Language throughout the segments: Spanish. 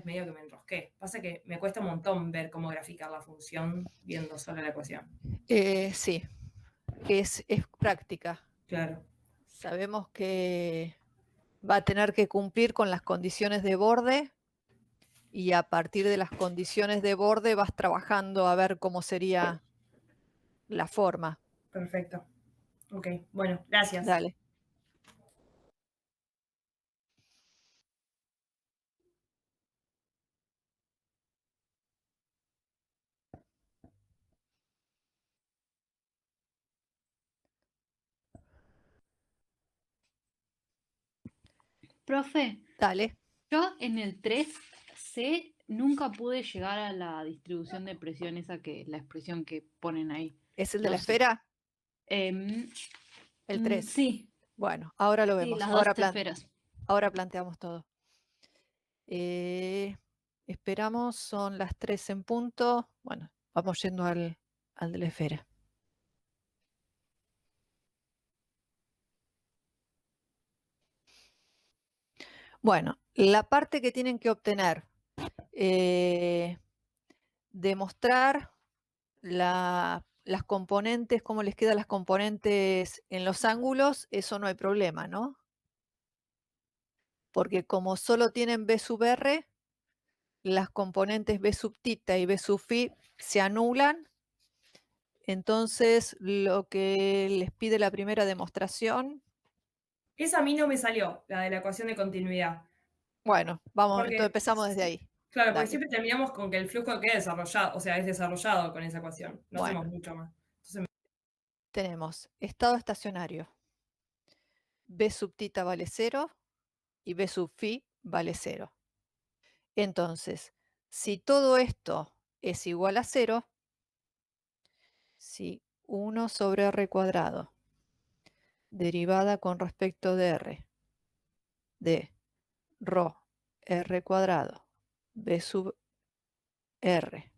medio que me enrosqué. Pasa que me cuesta un montón ver cómo graficar la función viendo solo la ecuación. Sí, es práctica. Claro. Sabemos que va a tener que cumplir con las condiciones de borde y a partir de las condiciones de borde vas trabajando a ver cómo sería la forma. Perfecto. Ok, bueno, gracias. Dale. Profe, Dale. yo en el 3C nunca pude llegar a la distribución de presión, la expresión que ponen ahí. ¿Es el de No la sé. esfera? Em, El 3. Sí, Bueno, ahora lo sí, vemos. las dos esferas. Ahora planteamos todo. Esperamos, son las 3 en punto. Bueno, vamos yendo al de la esfera. Bueno, la parte que tienen que obtener, demostrar las componentes, cómo les quedan las componentes en los ángulos, eso no hay problema, ¿no? Porque como solo tienen B sub R, las componentes B sub tita y B sub phi se anulan. Entonces, lo que les pide la primera demostración. Esa a mí no me salió, la de la ecuación de continuidad. Bueno, vamos, Porque, entonces empezamos desde ahí. claro, porque Dale. siempre terminamos con que el flujo quede desarrollado, o sea, es desarrollado con esa ecuación. No Bueno, hacemos mucho más. tenemos estado estacionario. B sub tita vale 0 y B sub phi vale 0. Entonces, si todo esto es igual a 0, si 1 sobre r cuadrado, derivada con respecto de r, de ρ r cuadrado, b sub r,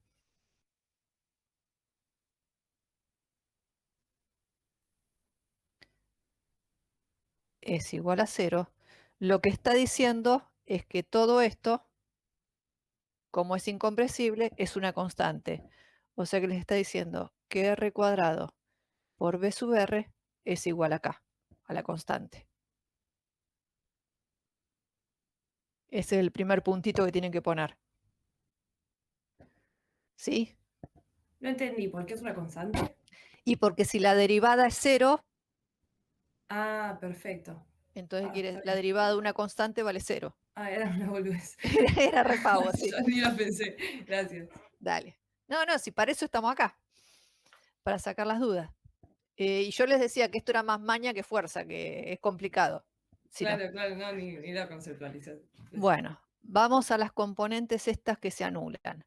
es igual a 0, lo que está diciendo es que todo esto, como es incompresible, es una constante. O sea que les está diciendo que r cuadrado por b sub r es igual acá, a la constante. Ese es el primer puntito que tienen que poner. ¿Sí? No entendí, ¿por qué es una constante? Y porque si la derivada es 0, Ah, perfecto. entonces Está la bien. derivada de una constante vale 0. Era una boludez. Era repavo, sí. Yo ni la pensé. Gracias. Dale. No, si para eso estamos acá, para sacar las dudas. Y yo les decía que esto era más maña que fuerza, que es complicado. Si no. Claro, no, ni la conceptualización. Bueno, vamos a las componentes estas que se anulan.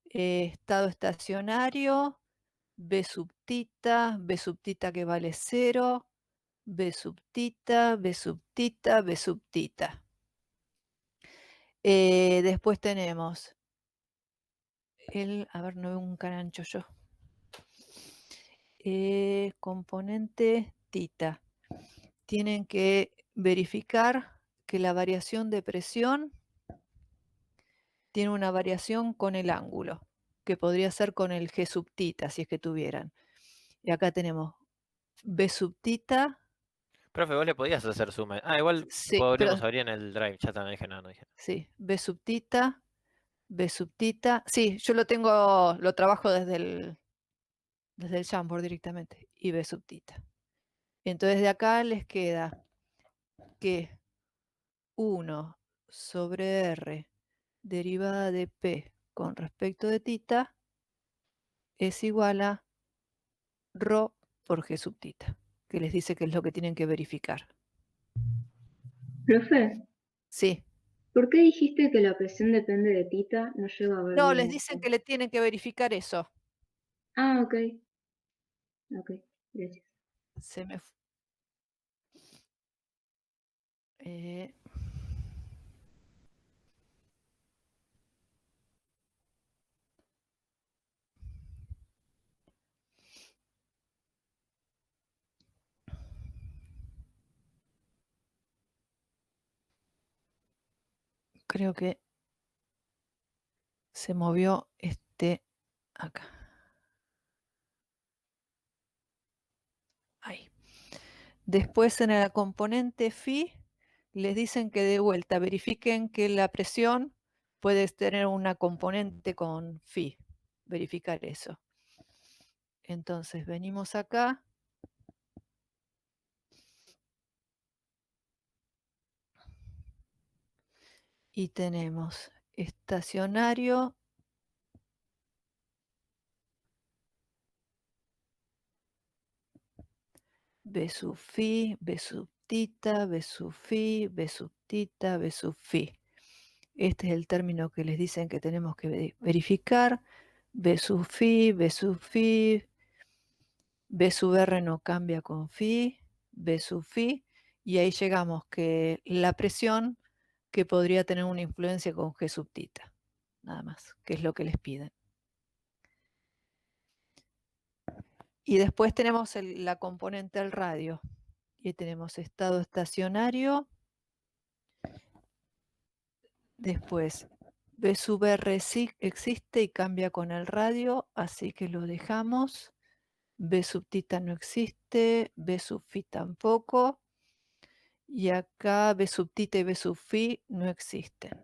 Estado estacionario, B sub tita que vale 0, B sub tita, B sub tita, B sub tita. Después tenemos a ver, no veo un carancho yo. Componente tita. Tienen que verificar que la variación de presión tiene una variación con el ángulo, que podría ser con el G sub tita, si es que tuvieran. Y acá tenemos B sub tita. Profe, vos le podías hacer suma. Igual Sí, podríamos abrir en el drive. Ya está, no dije nada, no dije nada. sí, B sub tita, B sub tita. Sí, yo lo trabajo desde el Jamboard directamente. Y B sub tita. Entonces de acá les queda que 1 sobre R derivada de P con respecto de tita es igual a ρ por G sub tita, que les dice que es lo que tienen que verificar. Profe, Sí. ¿por qué dijiste que la presión depende de tita? No llego a ver No, bien les esto. dicen que le tienen que verificar eso. Ah, ok. Ok, gracias. Se me creo que se movió acá. Ahí. Después en el componente phi les dicen que de vuelta verifiquen que la presión puede tener una componente con phi. Verificar eso. Entonces venimos acá. Y tenemos estacionario. B sub phi, B sub tita, B sub phi, B sub tita, B sub phi. Este es el término que les dicen que tenemos que verificar. B sub phi, B sub phi, B sub R no cambia con phi, B sub phi, y ahí llegamos que la presión que podría tener una influencia con G sub tita, nada más, que es lo que les piden. Y después tenemos la componente del radio, y tenemos estado estacionario, después B sub R sí existe y cambia con el radio, así que lo dejamos. B sub tita no existe, B sub phi tampoco. Y acá B sub tita y B sub phi no existen.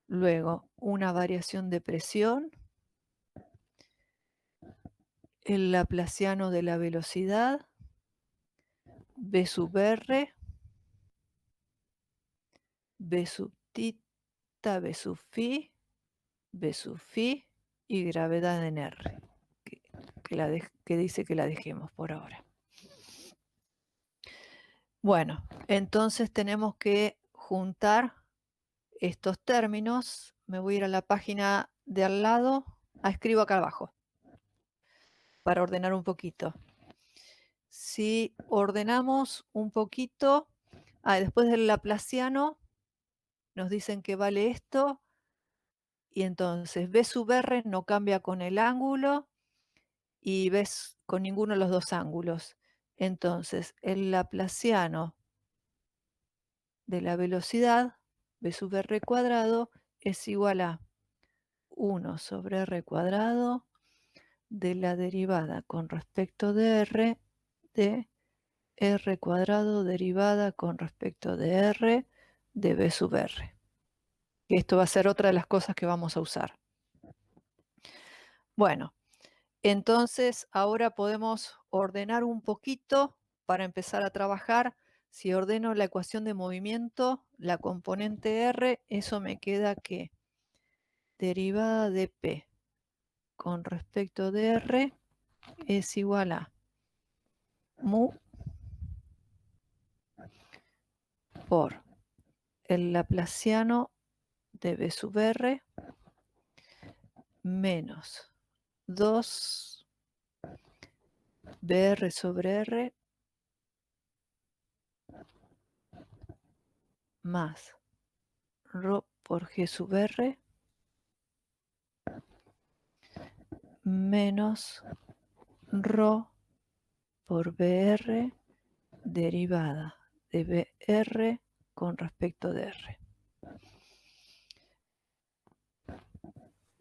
Luego, una variación de presión. El laplaciano de la velocidad. B sub R. B sub tita, B sub phi. B sub phi y gravedad en R. Que dice que la dejemos por ahora. Bueno, entonces tenemos que juntar estos términos. Me voy a ir a la página de al lado. Escribo acá abajo para ordenar un poquito. Si ordenamos un poquito, después del laplaciano nos dicen que vale esto, y entonces B sub R no cambia con el ángulo y B con ninguno de los dos ángulos. Entonces el laplaciano de la velocidad, B sub R cuadrado, es igual a 1 sobre R cuadrado de la derivada con respecto de R de R cuadrado derivada con respecto de R de B sub R. Y esto va a ser otra de las cosas que vamos a usar. Bueno, entonces ahora podemos ordenar un poquito para empezar a trabajar. Si ordeno la ecuación de movimiento, la componente R, eso me queda que derivada de P con respecto de R es igual a mu por el laplaciano de B sub R menos 2 BR sobre R más ρ por G sub R menos ρ por BR derivada de BR con respecto de R.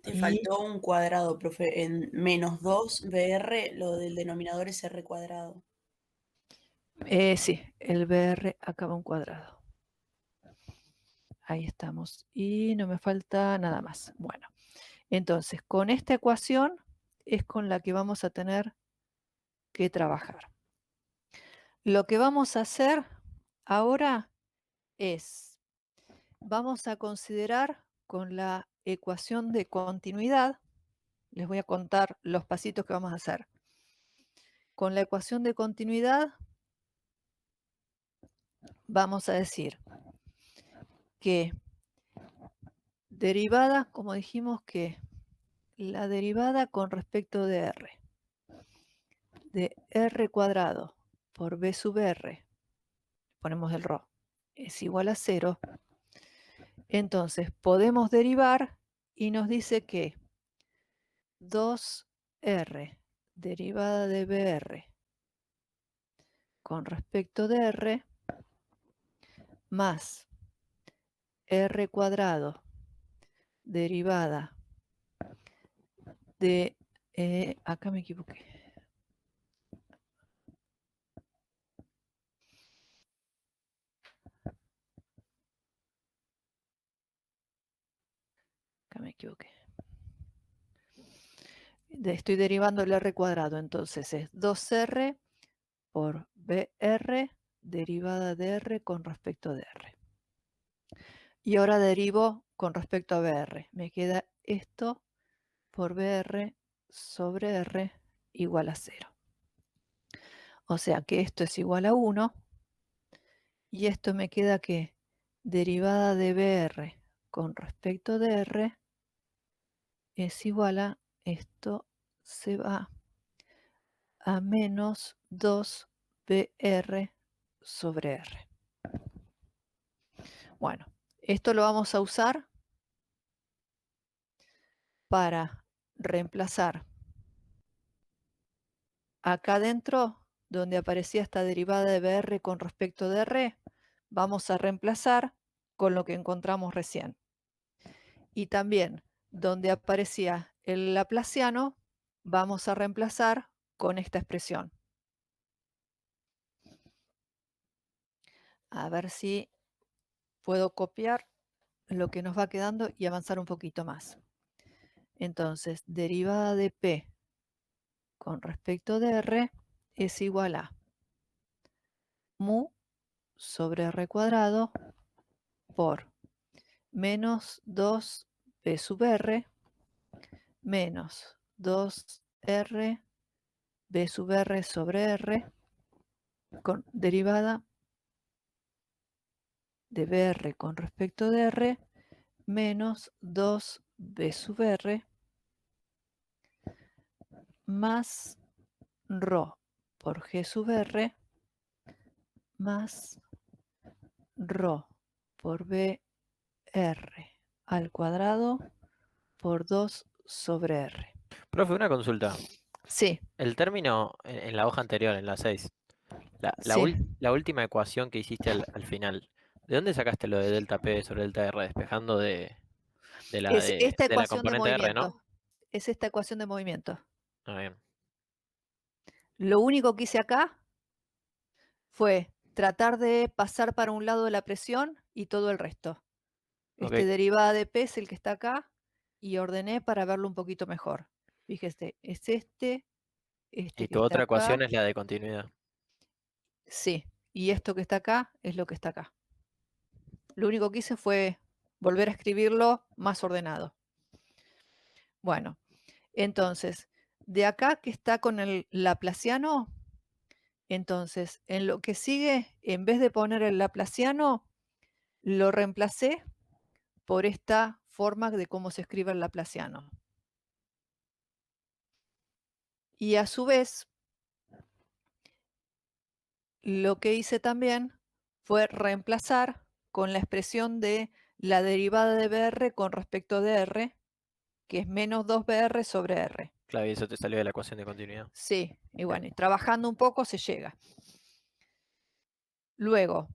Te faltó un cuadrado, profe. En menos 2 BR, lo del denominador es R cuadrado. Sí, el BR acaba un cuadrado. Ahí estamos. Y no me falta nada más. Bueno, entonces con esta ecuación es con la que vamos a tener que trabajar. Lo que vamos a hacer ahora es, vamos a considerar con la ecuación de continuidad, les voy a contar los pasitos que vamos a hacer. Con la ecuación de continuidad vamos a decir que derivada, como dijimos, que la derivada con respecto de R, de R cuadrado por B sub R, ponemos el ρ, es igual a 0. Entonces podemos derivar y nos dice que 2R derivada de BR con respecto de R más R cuadrado derivada de... acá me equivoqué. Acá me equivoqué. Estoy derivando el r cuadrado, entonces es 2r por br derivada de r con respecto de r. Y ahora derivo con respecto a br. Me queda esto por br sobre r igual a 0. O sea que esto es igual a 1. Y esto me queda que derivada de br con respecto de r es igual a, esto se va a menos 2br sobre r. Bueno, esto lo vamos a usar para reemplazar acá adentro, donde aparecía esta derivada de br con respecto de r, vamos a reemplazar con lo que encontramos recién. Y también donde aparecía el laplaciano, vamos a reemplazar con esta expresión. A ver si puedo copiar lo que nos va quedando y avanzar un poquito más. Entonces, derivada de p con respecto de r es igual a mu sobre r cuadrado por menos 2p sub r menos 2r b sub r sobre r con derivada de br con respecto de r menos 2b sub r más ρ por g sub r más ρ por br al cuadrado por 2 sobre r. Profe, una consulta. Sí, El término en la hoja anterior, en la 6, sí. la última ecuación que hiciste al final, ¿de dónde sacaste lo de delta P sobre delta R? Despejando de la, Es esta de la ecuación de componente R, ¿no? movimiento. Es esta ecuación de movimiento. Ah, bien. Lo único que hice acá fue tratar de pasar para un lado de la presión y todo el resto. Ok. Derivada de P es el que está acá y ordené para verlo un poquito mejor. Fíjese, es este Y que tu está otra ecuación acá, es la de continuidad. sí, y esto que está acá es lo que está acá. Lo único que hice fue volver a escribirlo más ordenado. Bueno, entonces, de acá que está con el laplaciano, entonces, en lo que sigue, en vez de poner el laplaciano, lo reemplacé por esta forma de cómo se escribe el laplaciano. Y a su vez, lo que hice también fue reemplazar con la expresión de la derivada de br con respecto de r, que es menos 2br sobre r. Claro, y eso te salió de la ecuación de continuidad. Sí, y bueno, y trabajando un poco se llega. Luego,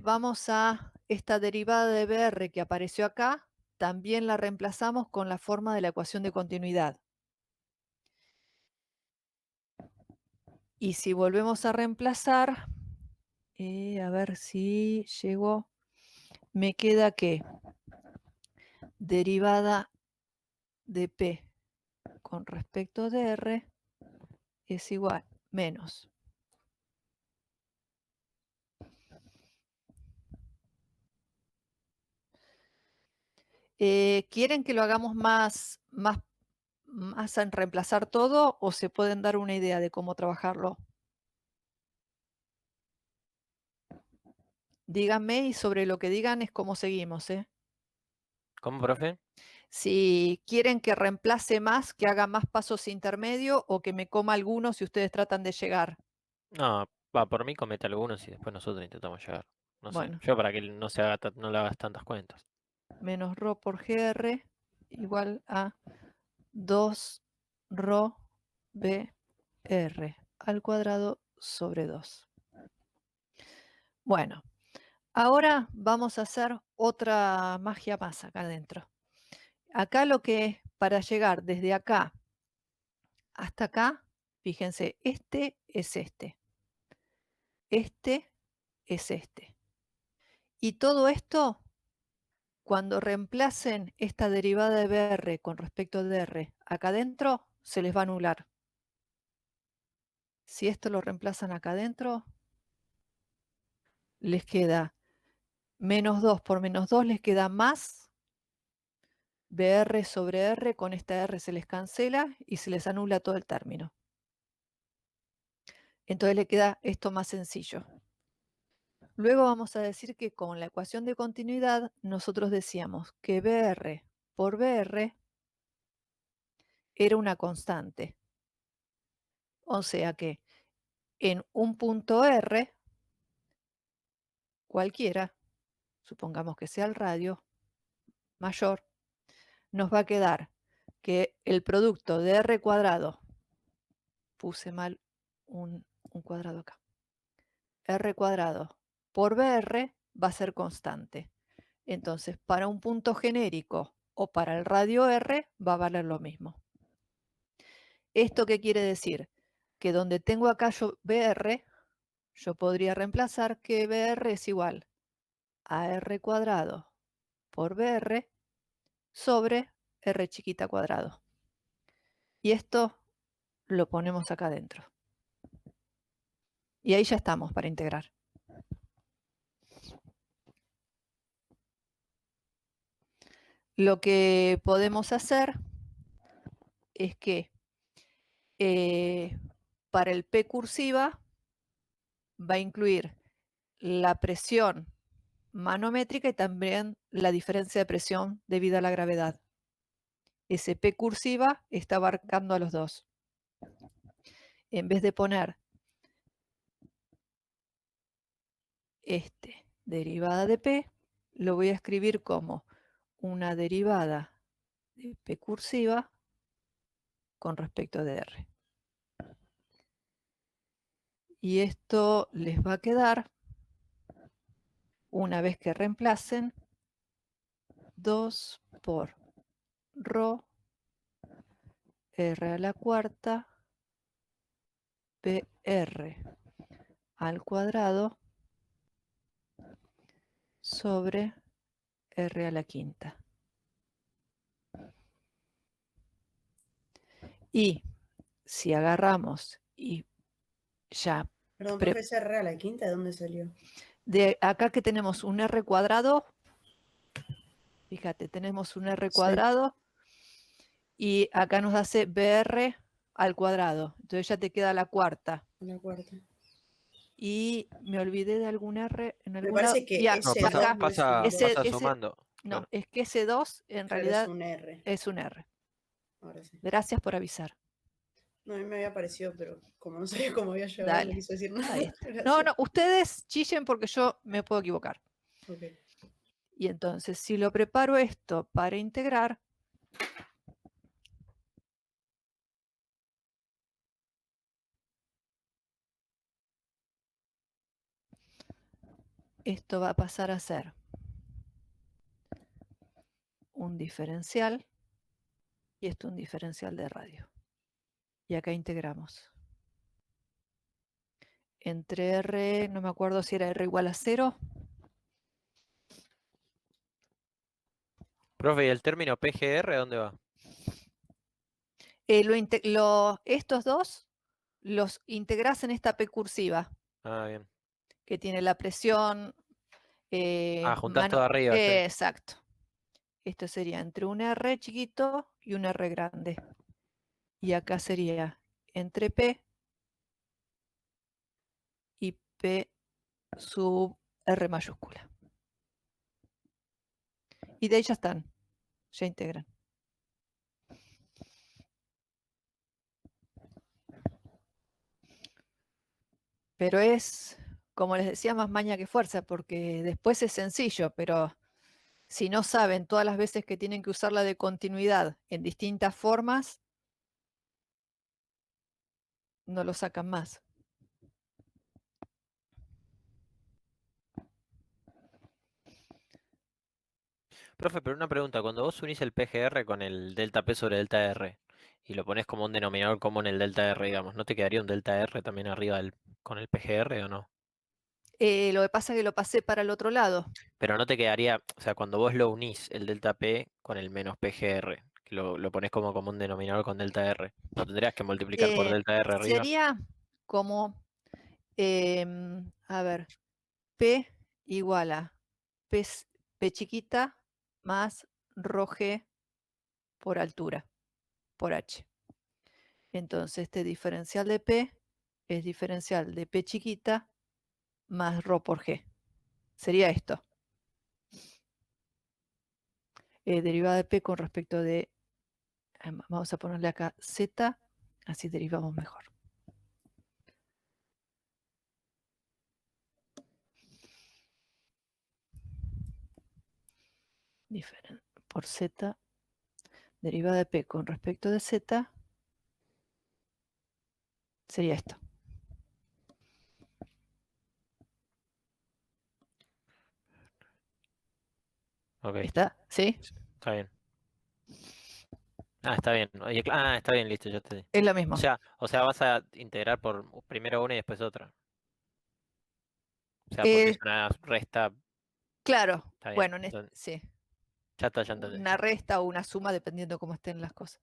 vamos a esta derivada de br que apareció acá, también la reemplazamos con la forma de la ecuación de continuidad. Y si volvemos a reemplazar, a ver si llego, me queda que derivada de P con respecto de R es igual menos. ¿Quieren que lo hagamos más en reemplazar todo o se pueden dar una idea de cómo trabajarlo? Díganme y sobre lo que digan es cómo seguimos, ¿eh? ¿Cómo, profe? Si quieren que reemplace más, que haga más pasos intermedios o que me coma algunos si ustedes tratan de llegar. No, va, por mí comete algunos y después nosotros intentamos llegar. No sé. Bueno. Yo para que no se haga no le hagas tantas cuentas. Menos ρ por gr igual a 2 ρ br al cuadrado sobre 2. Bueno, ahora vamos a hacer otra magia más acá adentro. Acá para llegar desde acá hasta acá, fíjense, este es este. Este es este. Y todo esto, cuando reemplacen esta derivada de BR con respecto de R acá adentro, se les va a anular. Si esto lo reemplazan acá adentro, les queda menos 2 por menos 2, les queda más BR sobre R, con esta R se les cancela y se les anula todo el término. Entonces le queda esto más sencillo. Luego vamos a decir que con la ecuación de continuidad nosotros decíamos que BR por BR era una constante. O sea que en un punto R, cualquiera, supongamos que sea el radio mayor, nos va a quedar que el producto de R cuadrado, puse mal un cuadrado acá, R cuadrado por BR va a ser constante. Entonces, para un punto genérico o para el radio R va a valer lo mismo. ¿Esto qué quiere decir? Que donde tengo acá yo BR, yo podría reemplazar que BR es igual a R cuadrado por BR sobre R chiquita cuadrado. Y esto lo ponemos acá adentro. Y ahí ya estamos para integrar. Lo que podemos hacer es que para el P cursiva va a incluir la presión manométrica y también la diferencia de presión debido a la gravedad. Ese P cursiva está abarcando a los dos. En vez de poner derivada de P, lo voy a escribir como una derivada de P cursiva con respecto de R. Y esto les va a quedar, una vez que reemplacen, 2 por ρ R a la cuarta PR al cuadrado sobre R a la quinta. Y si agarramos y ya... Perdón, profe, ese R a la quinta, ¿de dónde salió? De acá que tenemos un R cuadrado, fíjate, tenemos un R cuadrado y acá nos hace BR al cuadrado. Entonces ya te queda la cuarta. La cuarta. Y me olvidé de algún R en algún Me parece lado. que Ya, ese No, 2 acá, no es un 2. pasa sumando. no, Claro. es que ese 2 en Claro, realidad es un R. es un R. Ahora sí. Gracias por avisar. No, a mí me había parecido, pero como no sabía cómo había llegado, Dale. no quiso decir nada. Ahí está. Gracias. No, no, ustedes chillen porque yo me puedo equivocar. Ok. Y entonces, si lo preparo esto para integrar, esto va a pasar a ser un diferencial y esto un diferencial de radio. Y acá integramos. Entre R, no me acuerdo si era R igual a 0. Profe, ¿y el término PGR dónde va? Estos dos los integrás en esta P cursiva, Ah, bien. que tiene la presión. Juntás todo arriba. Sí. Exacto. Esto sería entre un R chiquito y un R grande. Y acá sería entre P y P sub R mayúscula. Y de ahí ya están, ya integran. Pero es, como les decía, más maña que fuerza, porque después es sencillo, pero si no saben todas las veces que tienen que usar la de continuidad en distintas formas, no lo sacan más. Profe, pero una pregunta, cuando vos unís el PGR con el delta P sobre delta R y lo pones como un denominador común en el delta R, digamos, ¿no te quedaría un delta R también arriba con el PGR o no? Lo que pasa es que lo pasé para el otro lado. Pero no te quedaría, o sea, cuando vos lo unís el delta P con el menos PGR, que lo pones como común denominador con delta R, ¿no tendrías que multiplicar por delta R arriba? Sería como, a ver, P igual a P chiquita más ρg por altura, por H. Entonces, este diferencial de P es diferencial de P chiquita más ρ por G. Sería esto. Derivada de P con respecto de, vamos a ponerle acá Z, así derivamos mejor. Por Z, derivada de P con respecto de Z, sería esto. Ok, ¿Está? ¿Sí? está bien. Ah, está bien. Oye, está bien, listo, ya te. Es lo mismo. O sea, vas a integrar por primero una y después otra. O sea, porque es una resta. Claro, Está bien. bueno, Entonces, sí. ya está, ya entendí. Una resta o una suma dependiendo cómo estén las cosas.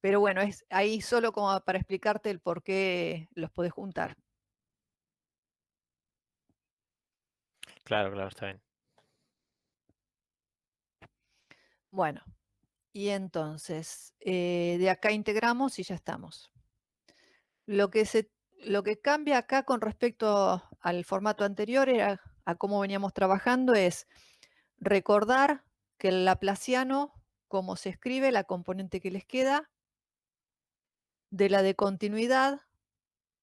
Pero bueno, es ahí solo como para explicarte el por qué los podés juntar. Claro, claro, está bien. Bueno, y entonces de acá integramos y ya estamos. Lo que cambia acá con respecto al formato anterior era a cómo veníamos trabajando es recordar que el laplaciano, como se escribe, la componente que les queda, de la de continuidad,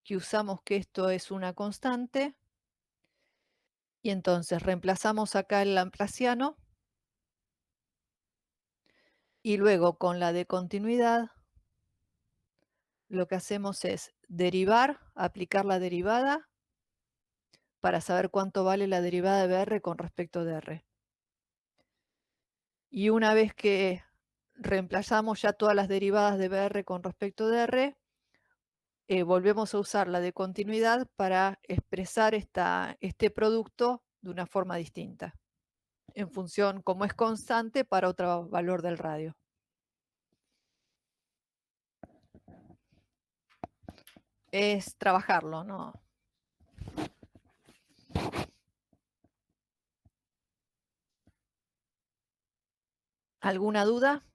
que usamos que esto es una constante, y entonces reemplazamos acá el laplaciano, y luego con la de continuidad, lo que hacemos es derivar, aplicar la derivada, para saber cuánto vale la derivada de BR con respecto de R. Y una vez que reemplazamos ya todas las derivadas de BR con respecto de R, volvemos a usar la de continuidad para expresar este producto de una forma distinta, en función, como es constante, para otro valor del radio. Es trabajarlo, ¿no? ¿Alguna duda?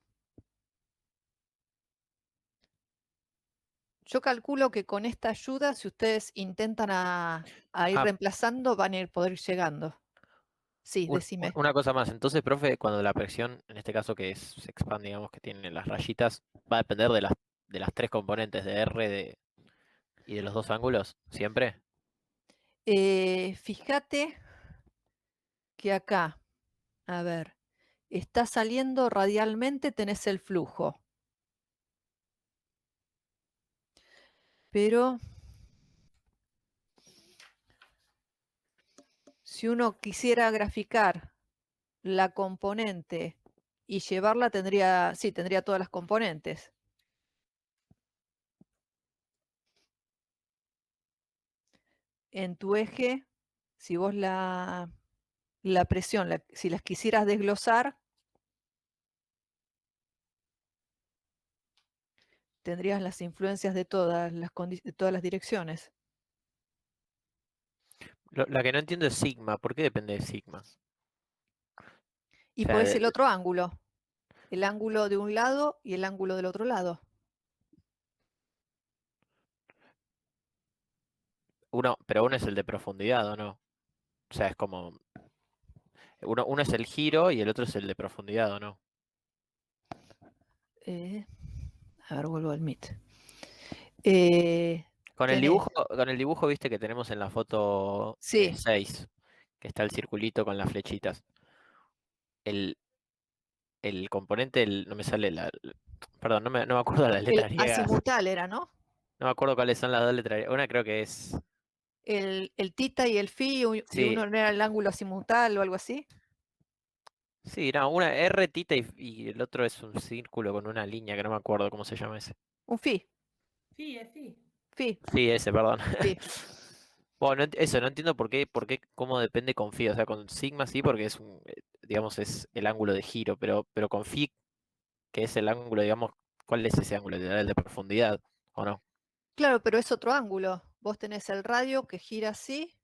Yo calculo que con esta ayuda, si ustedes intentan a ir Ah. reemplazando, van a poder ir llegando. Sí, decime. Una cosa más, entonces, profe, cuando la presión, en este caso se expande, digamos que tiene las rayitas, va a depender de las tres componentes de R y de los dos ángulos, ¿siempre? Fíjate que acá, a ver, está saliendo radialmente, tenés el flujo. Pero si uno quisiera graficar la componente y llevarla, tendría todas las componentes. En tu eje, si vos la presión, si las quisieras desglosar, tendrías las influencias de todas las direcciones. La que no entiendo es sigma, ¿por qué depende de sigma? Y O sea, podés el otro ángulo. El ángulo de un lado y el ángulo del otro lado. pero uno es el de profundidad, ¿o no? O sea, es como, uno es el giro y el otro es el de profundidad, ¿o no? A ver, vuelvo al Meet. Con el Tenés- dibujo, viste que tenemos en la foto Sí. 6, que está el circulito con las flechitas. El componente, no me sale perdón, no me acuerdo las El letras griegas. azimutal era, ¿no? No me acuerdo cuáles son las dos letras griegas. Una creo que es. El tita y el phi, y Sí, uno era el ángulo azimutal o algo así. Sí, no, una R tita y el otro es un círculo con una línea que no me acuerdo cómo se llama ese. Un phi. Sí, es sí. Phi. Sí, ese, perdón. Phi. Bueno, eso, no entiendo cómo depende con phi. O sea, con sigma sí, porque es digamos, es el ángulo de giro, pero con phi, que es el ángulo, digamos, ¿cuál es ese ángulo? ¿El de profundidad o no? Claro, pero es otro ángulo. Vos tenés el radio que gira así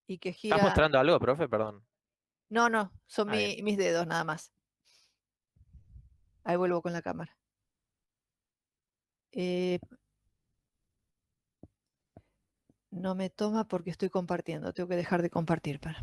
y que ¿Estás gira. mostrando algo, profe? Perdón. No, no, son Ah, bien. mis dedos nada más. Ahí vuelvo con la cámara. Eh, no me toma porque estoy compartiendo. Tengo que dejar de compartir para.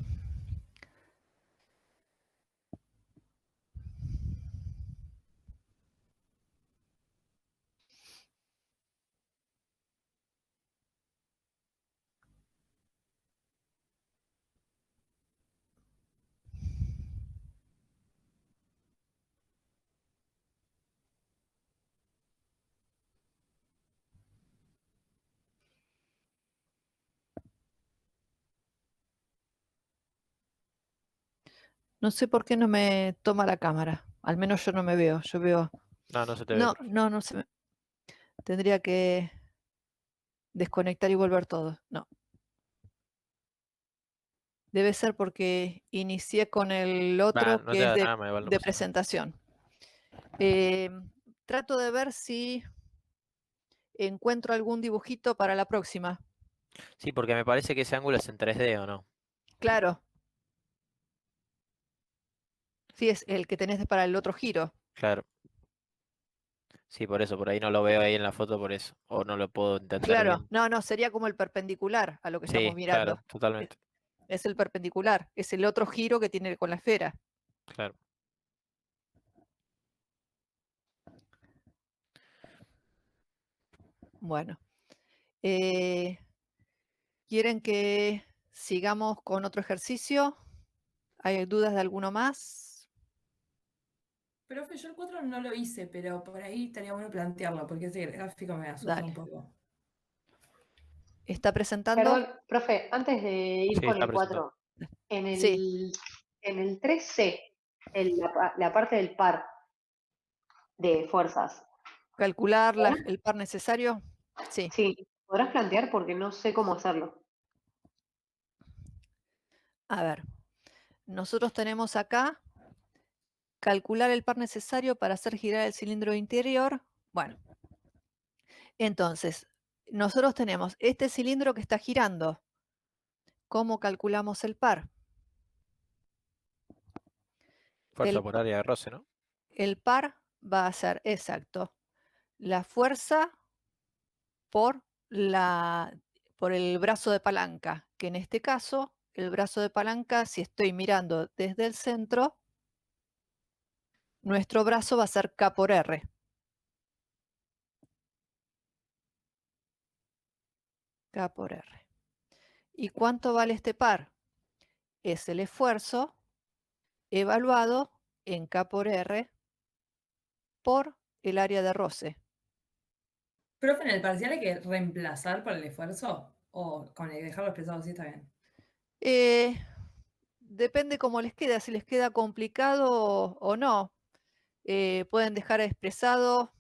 No sé por qué no me toma la cámara. Al menos yo no me veo. Yo veo. No, no se te ve, No, profe. no se me. Tendría que desconectar y volver todo. No. Debe ser porque inicié con el Va, otro no te que es da nada, igual no de pasa nada. presentación. Eh, trato de ver si encuentro algún dibujito para la próxima. Sí, porque me parece que ese ángulo es en 3D, ¿o no? Claro, sí es el que tenés para el otro giro. Claro. Sí, por eso, por ahí no lo veo ahí en la foto, por eso. O no lo puedo entender Claro, bien. no, no, sería como el perpendicular a lo que estamos Sí, mirando. claro, totalmente. Es el perpendicular, es el otro giro que tiene con la esfera. Claro. Bueno, eh, ¿quieren que sigamos con otro ejercicio? ¿Hay dudas de alguno más? Profe, yo el 4 no lo hice, pero por ahí estaría bueno plantearlo, porque ese gráfico me asusta un Dale. poco. ¿Está presentando? Perdón, profe, antes de ir Sí, con está el presentando. 4, en Sí, el 3C, la parte del par de fuerzas, calcular ¿podrás? el par necesario. Sí, Sí, ¿podrás plantear? Porque no sé cómo hacerlo. a ver, nosotros tenemos acá calcular el par necesario para hacer girar el cilindro interior. Bueno, entonces, nosotros tenemos este cilindro que está girando. ¿Cómo calculamos el par? Fuerza El, por área de roce, ¿no? el par va a ser, exacto, la fuerza por, por el brazo de palanca, que en este caso, el brazo de palanca, si estoy mirando desde el centro, nuestro brazo va a ser K por R. K por R. ¿Y cuánto vale este par? Es el esfuerzo evaluado en K por R por el área de roce. Profe, en el parcial hay que reemplazar por el esfuerzo, o con el dejarlo expresado así está bien. Eh, depende cómo les queda, si les queda complicado o no. Pueden dejar expresado.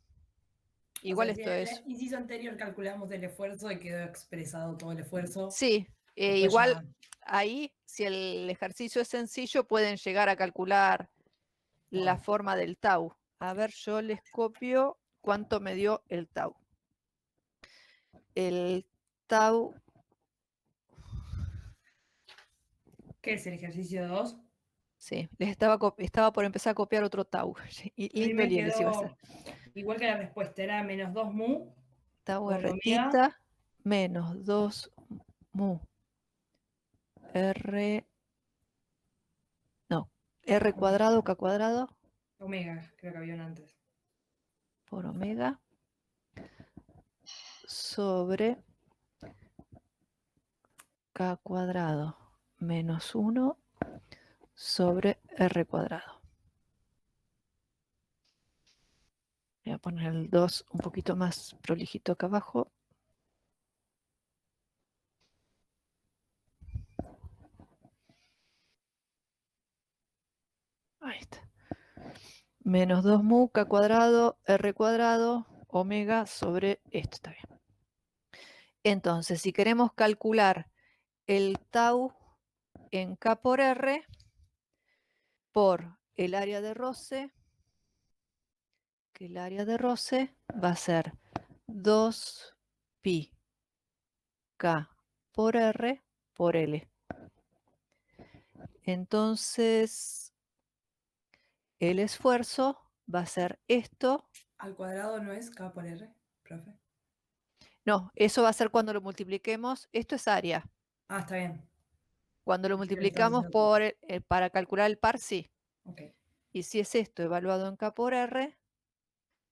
Igual O sea, si esto en es. el inciso anterior calculamos el esfuerzo y quedó expresado todo el esfuerzo, Sí, después igual ya. ahí, si el ejercicio es sencillo, pueden llegar a calcular la Bueno, forma del tau. A ver, yo les copio cuánto me dio el tau. El tau, ¿qué es el ejercicio 2? sí, les estaba por empezar a copiar otro tau. A mí Lindo me lío les iba a hacer. quedó igual que la respuesta, era menos 2 mu Tau por r omega. tita menos 2 mu r, no, r cuadrado, k cuadrado Omega, creo que había un antes. por omega sobre k cuadrado menos 1 sobre r cuadrado. Voy a poner el 2 un poquito más prolijito acá abajo. Ahí está. menos 2 mu k cuadrado r cuadrado omega sobre esto, está bien. Entonces, si queremos calcular el tau en k por r por el área de roce, que el área de roce va a ser 2 pi k por r por L. Entonces, el esfuerzo va a ser esto. Al cuadrado no es K por R, profe. No, eso va a ser cuando lo multipliquemos. Esto es área. Ah, está bien. Cuando lo Es que lo estás multiplicamos haciendo por para calcular el par, sí. Ok. Y si es esto evaluado en K por R,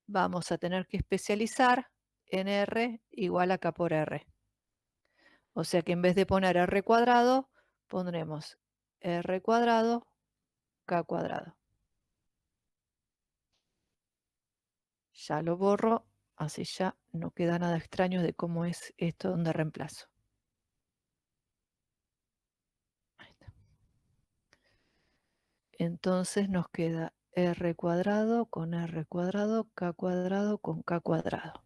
vamos a tener que especializar en R igual a K por R. O sea que en vez de poner R cuadrado, pondremos R cuadrado K cuadrado. Ya lo borro, así ya no queda nada extraño de cómo es esto donde reemplazo. Ahí está. Entonces nos queda R cuadrado con R cuadrado, K cuadrado con K cuadrado.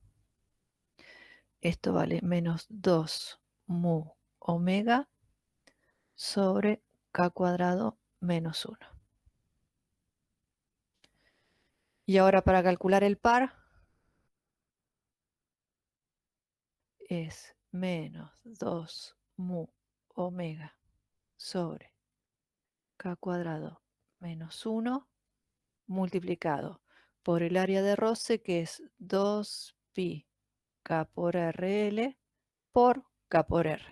Esto vale menos 2 mu omega sobre K cuadrado menos 1. Y ahora para calcular el par es menos 2 mu omega sobre K cuadrado menos 1 multiplicado por el área de roce, que es 2 pi K por RL por K por R.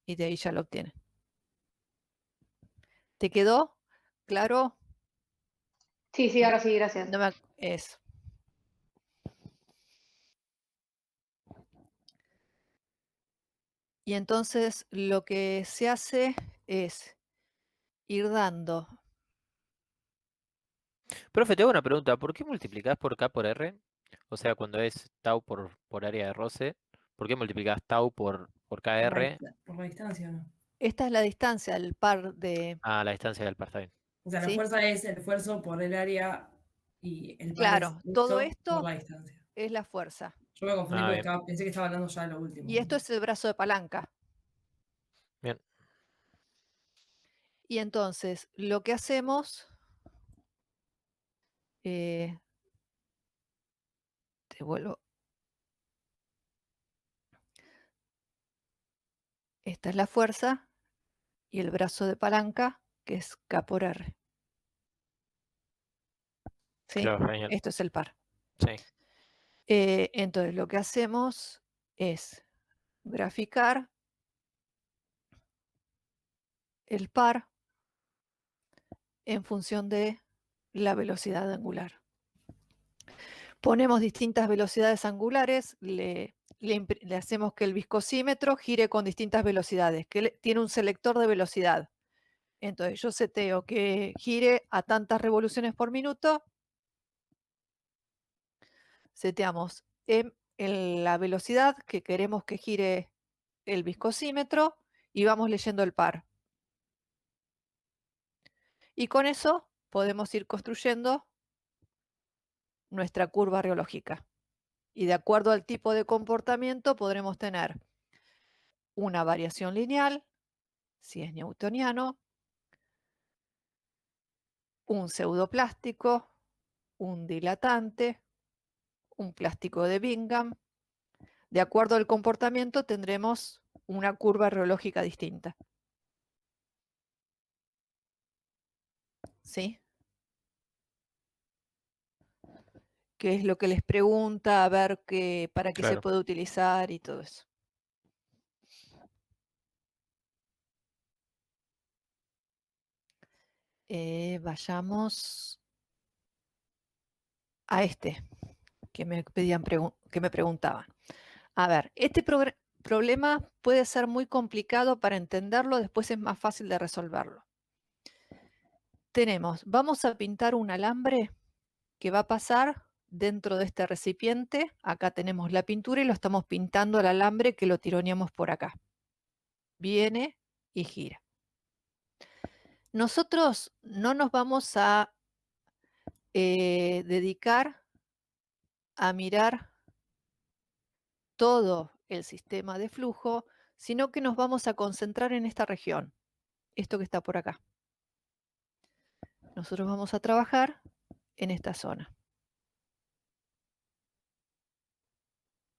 Y de ahí ya lo obtiene. ¿Te quedó claro? Sí, ahora sí, gracias. No me es. Y entonces lo que se hace es ir dando. Profe, te hago una pregunta. ¿Por qué multiplicás por K por R? O sea, cuando es tau por área de roce, ¿por qué multiplicás tau por KR? Por la distancia, ¿no? Esta es la distancia, el par de. Ah, la distancia del par, está bien. O sea, la ¿Sí? fuerza es el esfuerzo por el área y el par Claro, es todo por esto la distancia. es la fuerza. Yo me confundí Ah, porque bien. pensé que estaba hablando ya de lo último. Y esto es el brazo de palanca. Bien. Y entonces lo que hacemos. Te vuelvo. Esta es la fuerza y el brazo de palanca, que es K por R. ¿Sí? Claro, genial. Esto es el par. Sí. Entonces lo que hacemos es graficar el par en función de la velocidad angular. Ponemos distintas velocidades angulares, le hacemos que el viscosímetro gire con distintas velocidades, que tiene un selector de velocidad. Entonces yo seteo que gire a tantas revoluciones por minuto. Seteamos en la velocidad que queremos que gire el viscosímetro y vamos leyendo el par. Y con eso podemos ir construyendo nuestra curva reológica. Y de acuerdo al tipo de comportamiento podremos tener una variación lineal, si es newtoniano, un pseudoplástico, un dilatante, un plástico de Bingham. De acuerdo al comportamiento tendremos una curva reológica distinta. ¿Sí? ¿Qué es lo que les pregunta? A ver para qué se Claro. puede utilizar y todo eso. Vayamos a este que me preguntaban. A ver, este problema puede ser muy complicado para entenderlo, después es más fácil de resolverlo. Vamos a pintar un alambre que va a pasar dentro de este recipiente. Acá tenemos la pintura y lo estamos pintando al alambre que lo tironeamos por acá. Viene y gira. Nosotros no nos vamos a dedicar a mirar todo el sistema de flujo, sino que nos vamos a concentrar en esta región, esto que está por acá. Nosotros vamos a trabajar en esta zona.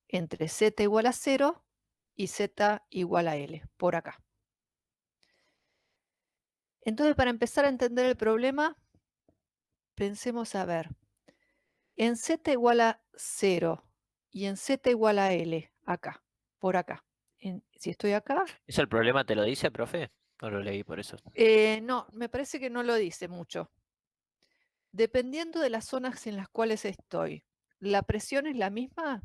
Entre z igual a 0 y z igual a L, por acá. Entonces, para empezar a entender el problema, pensemos a ver, en z igual a 0 y en z igual a L, acá, por acá. Si estoy acá, ¿Eso el problema te lo dice, profe? No lo leí por eso. no, me parece que no lo dice mucho. Dependiendo de las zonas en las cuales estoy, ¿la presión es la misma?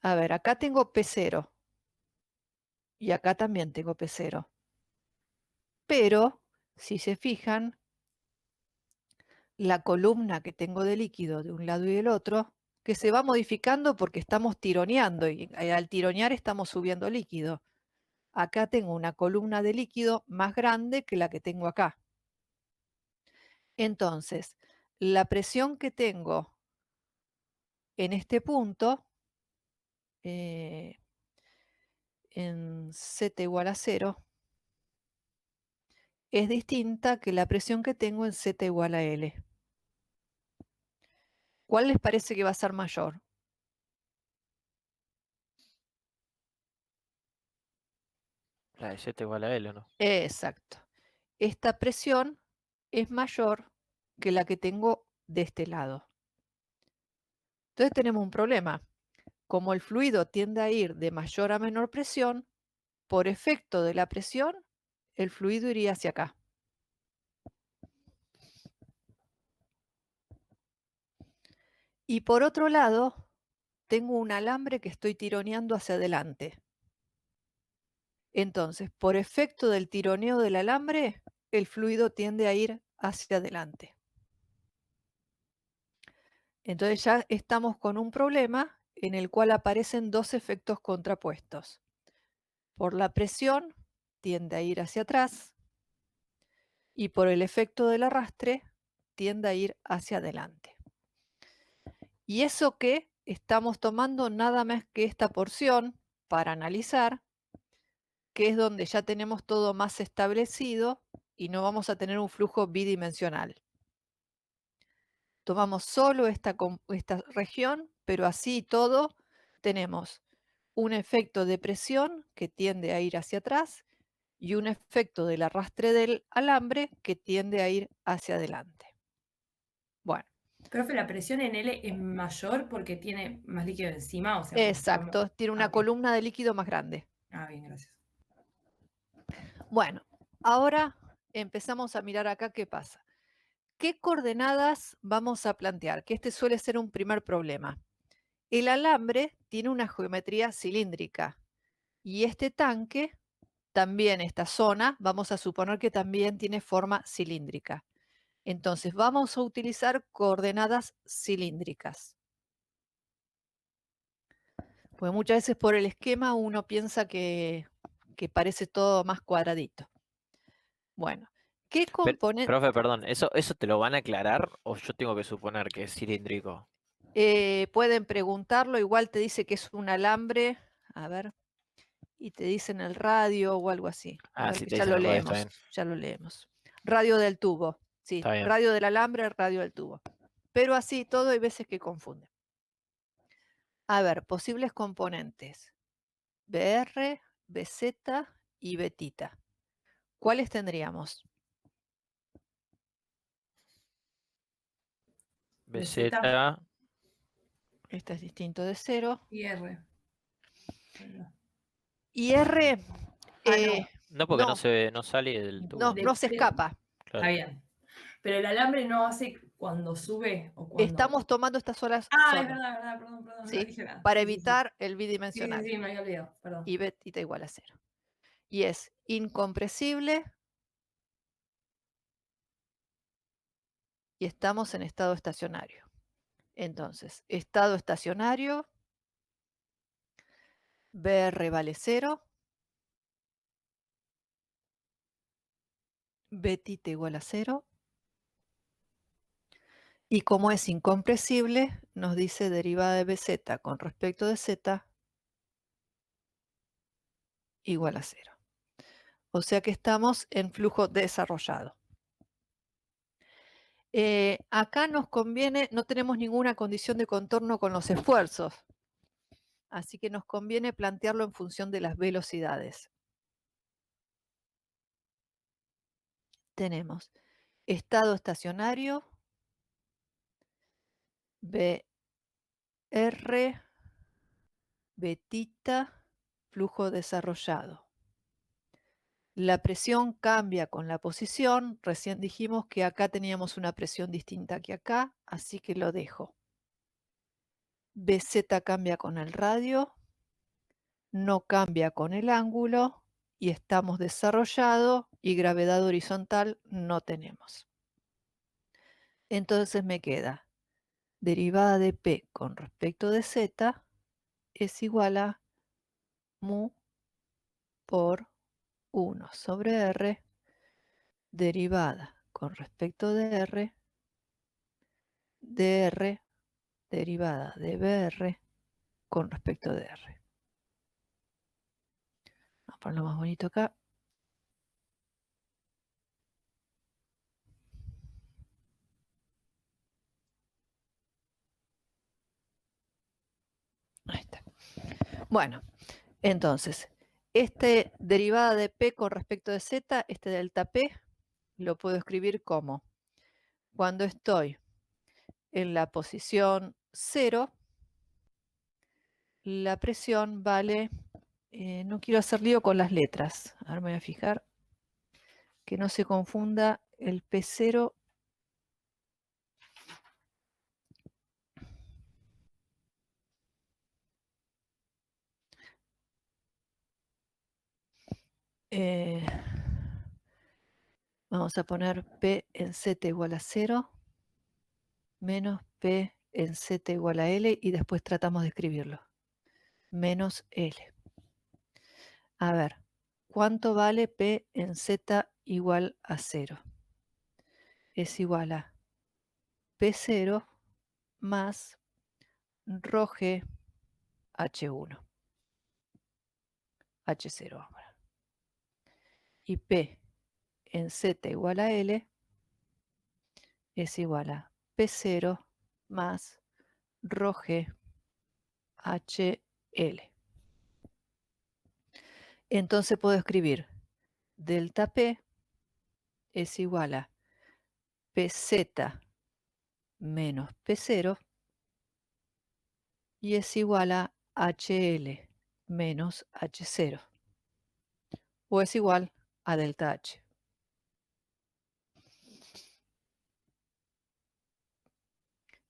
A ver, acá tengo P0 y acá también tengo P0. Pero, si se fijan, la columna que tengo de líquido de un lado y del otro, que se va modificando porque estamos tironeando y al tironear estamos subiendo líquido. Acá tengo una columna de líquido más grande que la que tengo acá. Entonces, la presión que tengo en este punto, en Z igual a 0, es distinta que la presión que tengo en Z igual a L. ¿Cuál les parece que va a ser mayor? La de Z igual a L, ¿o no? Exacto. Esta presión es mayor que la que tengo de este lado. Entonces tenemos un problema. Como el fluido tiende a ir de mayor a menor presión, por efecto de la presión, el fluido iría hacia acá. Y por otro lado, tengo un alambre que estoy tironeando hacia adelante. Entonces, por efecto del tironeo del alambre, el fluido tiende a ir hacia adelante. Entonces ya estamos con un problema en el cual aparecen dos efectos contrapuestos. Por la presión tiende a ir hacia atrás y por el efecto del arrastre tiende a ir hacia adelante. Y eso que estamos tomando nada más que esta porción para analizar, que es donde ya tenemos todo más establecido y no vamos a tener un flujo bidimensional. Tomamos solo esta región, pero así todo tenemos un efecto de presión que tiende a ir hacia atrás y un efecto del arrastre del alambre que tiende a ir hacia adelante. Bueno. Profe, la presión en L es mayor porque tiene más líquido encima, o sea, porque Exacto, tiene una ok. columna de líquido más grande. Ah, bien, gracias. Bueno, ahora empezamos a mirar acá qué pasa. ¿Qué coordenadas vamos a plantear? Que este suele ser un primer problema. El alambre tiene una geometría cilíndrica y este tanque, también esta zona, vamos a suponer que también tiene forma cilíndrica. Entonces vamos a utilizar coordenadas cilíndricas. Pues muchas veces por el esquema uno piensa que parece todo más cuadradito. Bueno, ¿qué componente? Profe, perdón, ¿eso te lo van a aclarar o yo tengo que suponer que es cilíndrico? Pueden preguntarlo, igual te dice que es un alambre, a ver, y te dicen el radio o algo así. A Ah, ver, si que te ya dicen lo el radio, está leemos, bien. ya lo leemos. Radio del tubo, sí, Está bien. radio del alambre, radio del tubo. Pero así todo hay veces que confunden. A ver, posibles componentes. BR, BZ y betita. ¿Cuáles tendríamos? BZ Este es distinto de 0. Y R. Y R, no, porque no, no sale del tubo. no se escapa. Claro. Está bien. Pero el alambre no hace cuando sube o cuando. Estamos tomando estas horas Ah, es zonas, verdad, perdón, no ¿sí? dije nada. Para Sí, sí, sí. evitar el Sí, bidimensional. me había olvidado, perdón. Y betita igual a 0. Y es incompresible y estamos en estado estacionario. Entonces, estado estacionario, BR vale 0, Betita igual a 0. Y como es incompresible, nos dice derivada de bz con respecto de z igual a 0. O sea que estamos en flujo desarrollado. Acá nos conviene, no tenemos ninguna condición de contorno con los esfuerzos, así que nos conviene plantearlo en función de las velocidades. Tenemos estado estacionario, BR, betita, flujo desarrollado. La presión cambia con la posición. Recién dijimos que acá teníamos una presión distinta que acá, así que lo dejo. BZ cambia con el radio, no cambia con el ángulo y estamos desarrollado y gravedad horizontal no tenemos. Entonces me queda derivada de P con respecto de Z es igual a mu por 1 sobre R derivada con respecto de R, dr derivada de BR con respecto de R. Vamos a ponerlo más bonito acá. Ahí está. Bueno, entonces, derivada de P con respecto de Z, este delta P, lo puedo escribir como cuando estoy en la posición 0, la presión vale, no quiero hacer lío con las letras, ahora me voy a fijar que no se confunda el P0 . Vamos a poner P en Z igual a 0 menos P en Z igual a L y después tratamos de escribirlo. Menos L. A ver, ¿cuánto vale P en Z igual a 0? Es igual a P0 más ρg H1. H0, vamos a ver. Y P en Z igual a L es igual a P0 más ρg HL. Entonces puedo escribir delta P es igual a PZ menos P0 y es igual a HL menos H0 o es igual a delta H.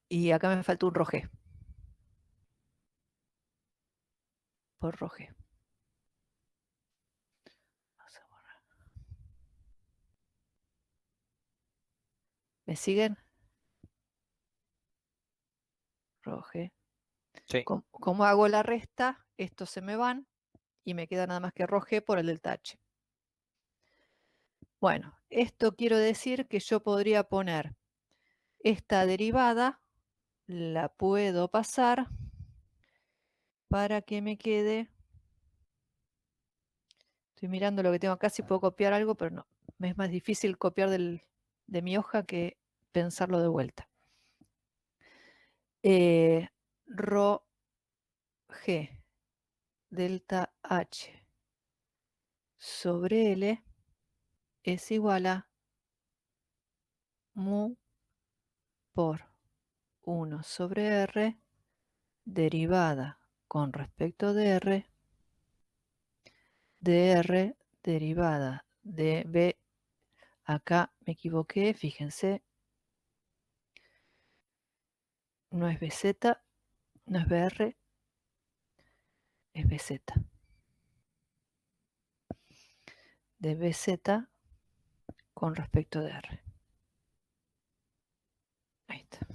Y acá me falta un ρg por ρg. ¿Me siguen? ρg. Sí. Como hago la resta, estos se me van y me queda nada más que ρg por el delta H. Bueno, esto quiero decir que yo podría poner esta derivada, la puedo pasar para que me quede. Estoy mirando lo que tengo acá, si puedo copiar algo, pero no. Me es más difícil copiar de mi hoja que pensarlo de vuelta. Rho G delta H sobre L es igual a mu por 1 sobre R derivada con respecto de R de R derivada de B. Acá me equivoqué, fíjense. No es BZ, no es BR, es BZ. De BZ con respecto de R. Ahí está.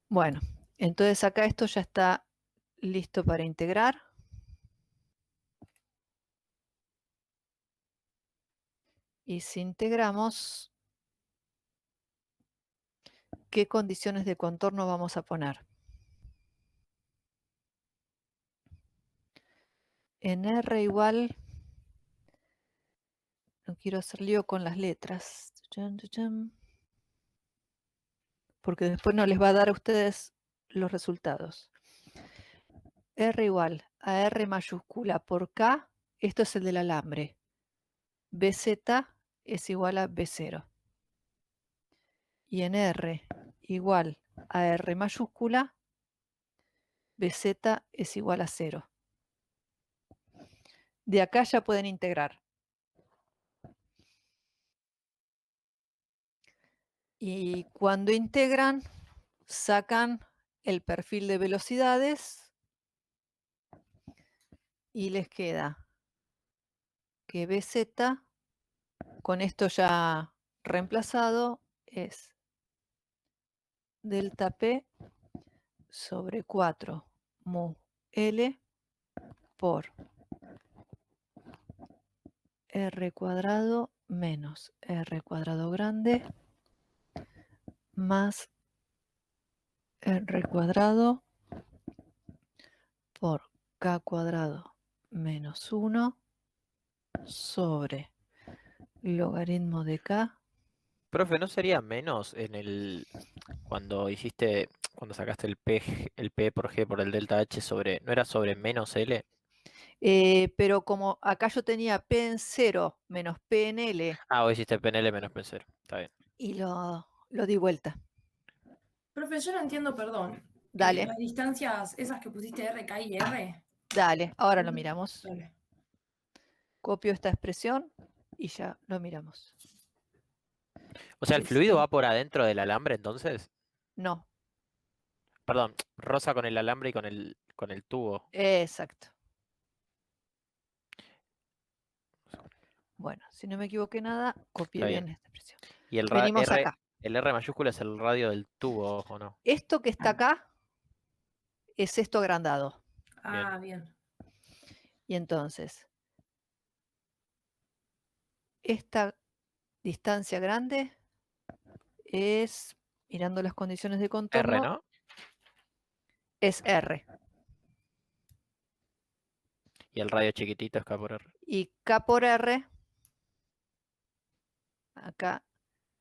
Bueno, entonces acá esto ya está listo para integrar. Y si integramos, ¿qué condiciones de contorno vamos a poner? En R igual, no quiero hacer lío con las letras, porque después no les va a dar a ustedes los resultados. R igual a R mayúscula por K, esto es el del alambre. BZ es igual a B0. Y en R igual a R mayúscula, BZ es igual a 0. De acá ya pueden integrar. Y cuando integran, sacan el perfil de velocidades y les queda que BZ, con esto ya reemplazado, es delta P sobre 4 mu L por R cuadrado menos R cuadrado grande más R cuadrado por K cuadrado menos 1 sobre logaritmo de K. Profe, ¿no sería menos cuando sacaste el P por G por el delta H ¿no era sobre menos L? Pero como acá yo tenía P en 0 menos P en L Ah, vos hiciste PNL menos P0. Está bien. y lo di vuelta. Profe, yo no entiendo, perdón. Dale, Las distancias, esas que pusiste R, K y R. dale, ahora lo miramos. Dale. Copio esta expresión y ya lo miramos. O sea, ¿el Que fluido sí. va por adentro del alambre entonces? No, Perdón, rosa con el alambre y con el tubo. exacto. Bueno, si no me equivoqué nada, copié Está bien bien. esta expresión. Y Venimos acá. el R mayúscula es el radio del tubo, ¿o no? Esto que está acá es esto agrandado. Ah, bien. Y entonces, esta distancia grande es, mirando las condiciones de R, contorno, ¿no? es R. Y el radio chiquitito es K por R. Y K por R, acá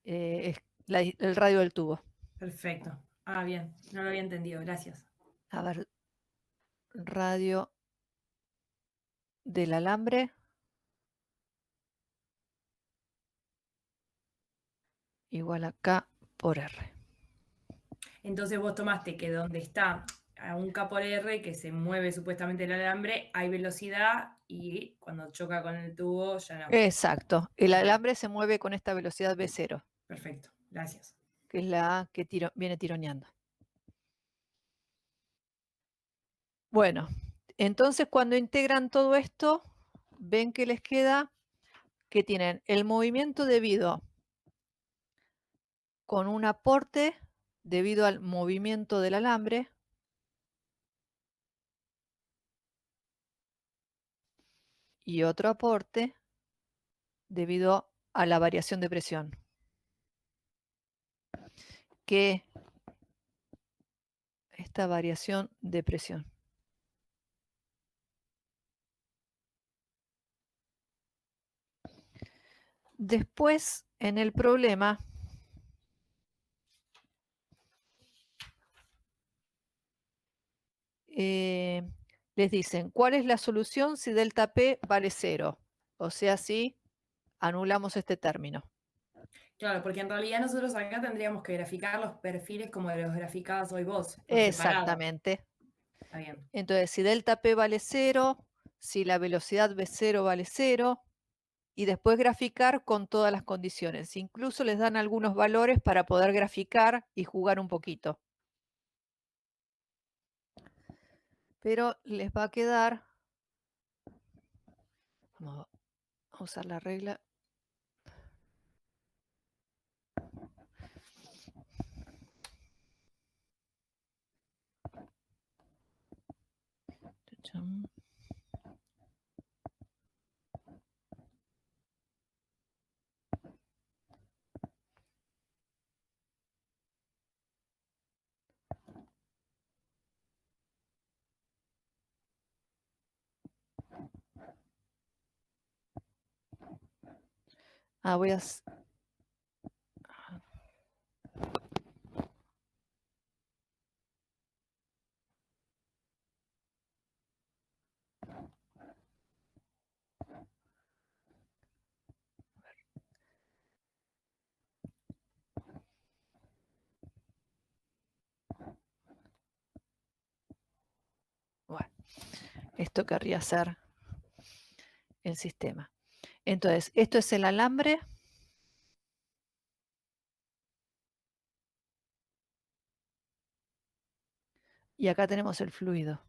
es el radio del tubo. Perfecto. Ah, bien. No lo había entendido. Gracias. A ver, radio del alambre igual a K por R. Entonces vos tomaste que donde está a un K por R que se mueve supuestamente el alambre, hay velocidad y cuando choca con el tubo ya no. Exacto. El alambre se mueve con esta velocidad V0, Perfecto. Gracias. que es la que viene tironeando. Bueno, entonces cuando integran todo esto, ven que les queda que tienen el movimiento debido con un aporte debido al movimiento del alambre y otro aporte debido a la variación de presión, que esta variación de presión. Después, en el problema, les dicen, ¿cuál es la solución si delta P vale 0? O sea, si anulamos este término. Claro, porque en realidad nosotros acá tendríamos que graficar los perfiles como los graficabas hoy vos, por separado. Exactamente. Está bien. Entonces, si delta P vale 0, si la velocidad V0 vale 0, y después graficar con todas las condiciones. Incluso les dan algunos valores para poder graficar y jugar un poquito. Pero les va a quedar, vamos a usar la regla. Voy a... Bueno, esto querría ser el sistema. Entonces, esto es el alambre. Y acá tenemos el fluido.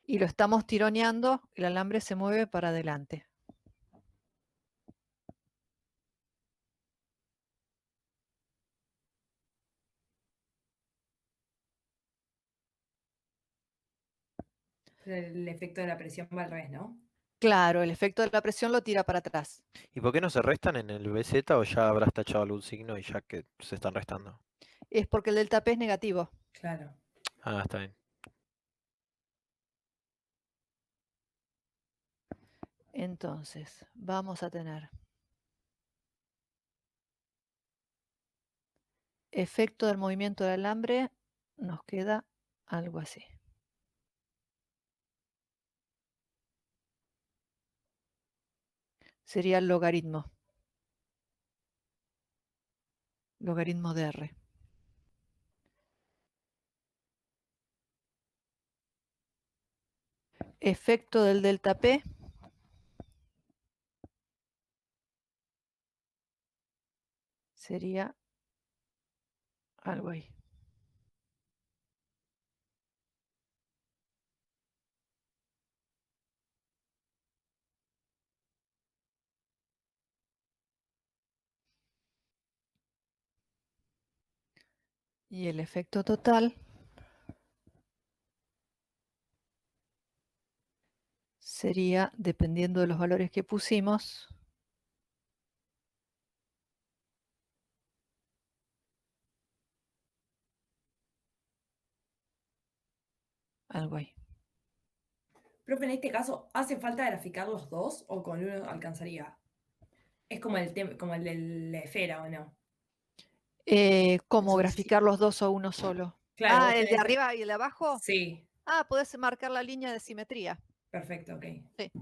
Y lo estamos tironeando, el alambre se mueve para adelante. El efecto de la presión va al revés, ¿no? Claro, el efecto de la presión lo tira para atrás. ¿Y por qué no se restan en el BZ o ya habrás tachado algún signo y ya que se están restando? Es porque el delta P es negativo. Claro. Ah, está bien. Entonces, vamos a tener efecto del movimiento del alambre, nos queda algo así. Sería el logaritmo. Logaritmo de R. Efecto del delta P. Sería algo ahí. Y el efecto total sería, dependiendo de los valores que pusimos, algo ahí. Profe, en este caso, ¿hace falta graficar los dos o con uno alcanzaría? Es como como el de la esfera, ¿o no? ¿Cómo Eso sí. graficar los dos o uno solo? Claro, vos ¿El de tenés- arriba y el de abajo? Sí, Podés marcar la línea de simetría. perfecto, ok. Sí.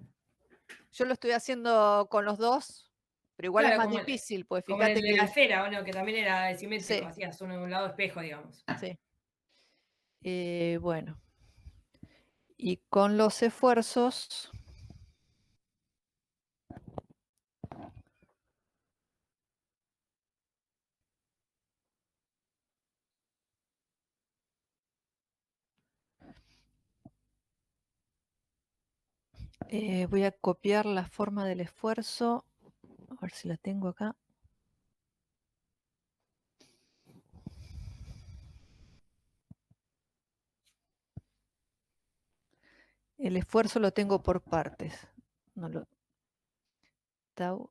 Yo lo estoy haciendo con los dos, pero igual es Claro, más difícil, pues como en fíjate el de la que... esfera, ¿o no? Que también era simétrico, Sí, hacías uno de un lado espejo, digamos. sí. Bueno. Y con los esfuerzos... voy a copiar la forma del esfuerzo. A ver si la tengo acá. El esfuerzo lo tengo por partes. No lo... Tau.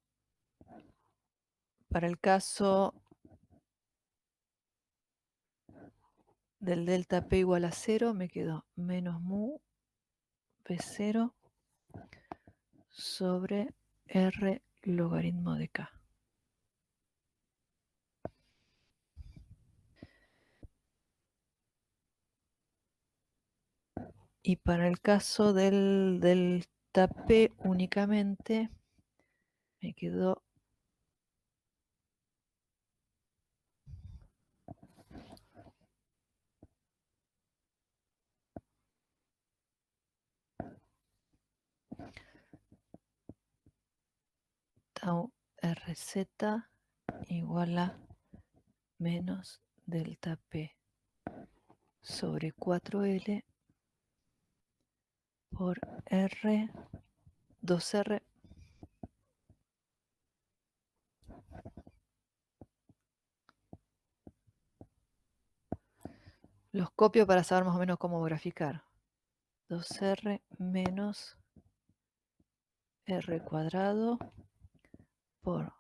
Para el caso del delta P igual a 0, me quedó menos mu P0 sobre R logaritmo de K. Y para el caso del delta P únicamente, me quedó tau RZ igual a menos delta P sobre 4L por R 2R. Los copio para saber más o menos cómo graficar. 2R menos R cuadrado por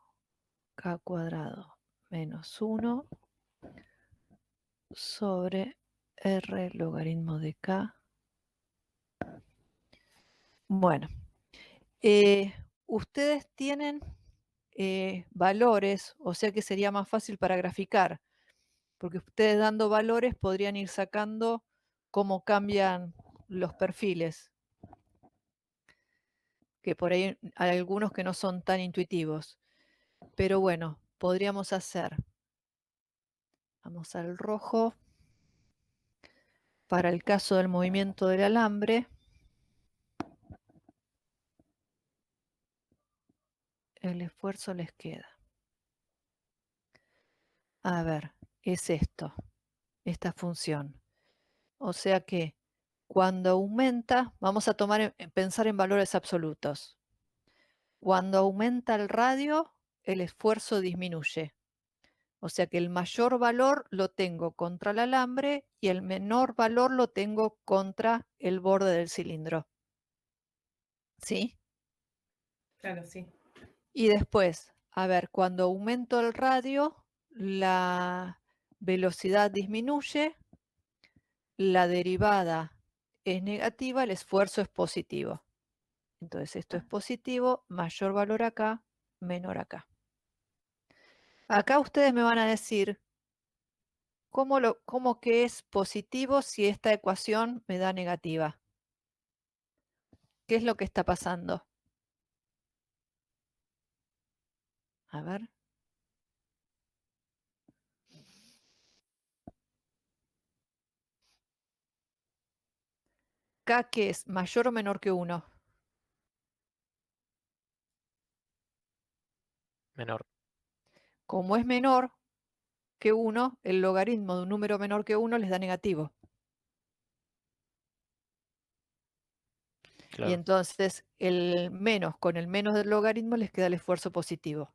K cuadrado menos 1 sobre R logaritmo de K. Bueno, ustedes tienen valores, o sea que sería más fácil para graficar, porque ustedes dando valores podrían ir sacando cómo cambian los perfiles, que por ahí hay algunos que no son tan intuitivos. Pero bueno, podríamos hacer, vamos al rojo, para el caso del movimiento del alambre, el esfuerzo les queda. A ver, es esto, esta función. O sea que cuando aumenta, vamos a pensar en valores absolutos. Cuando aumenta el radio, el esfuerzo disminuye. O sea que el mayor valor lo tengo contra el alambre y el menor valor lo tengo contra el borde del cilindro. ¿Sí? Claro, sí. Y después, a ver, cuando aumento el radio, la velocidad disminuye, la derivada es negativa, el esfuerzo es positivo. Entonces esto es positivo, mayor valor acá, menor acá. Acá ustedes me van a decir cómo que es positivo si esta ecuación me da negativa. ¿Qué es lo que está pasando? A ver. K, ¿qué es? ¿Mayor o menor que 1? Menor. Como es menor que 1, el logaritmo de un número menor que 1 les da negativo. Y Claro. entonces el menos con el menos del logaritmo les queda el esfuerzo positivo.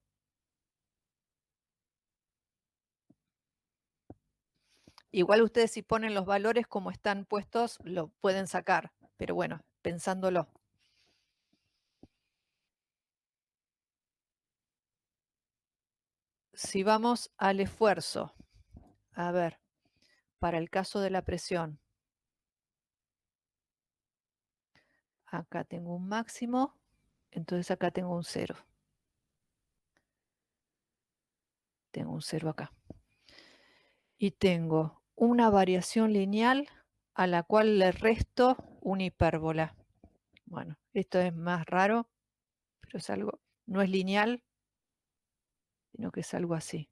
Igual ustedes si ponen los valores como están puestos, lo pueden sacar. Pero bueno, pensándolo. Si vamos al esfuerzo, a ver, para el caso de la presión, acá tengo un máximo, entonces acá tengo un 0. Tengo un 0 acá. Y tengo una variación lineal a la cual le resto una hipérbola. Bueno, esto es más raro, pero es algo, no es lineal, sino que es algo así.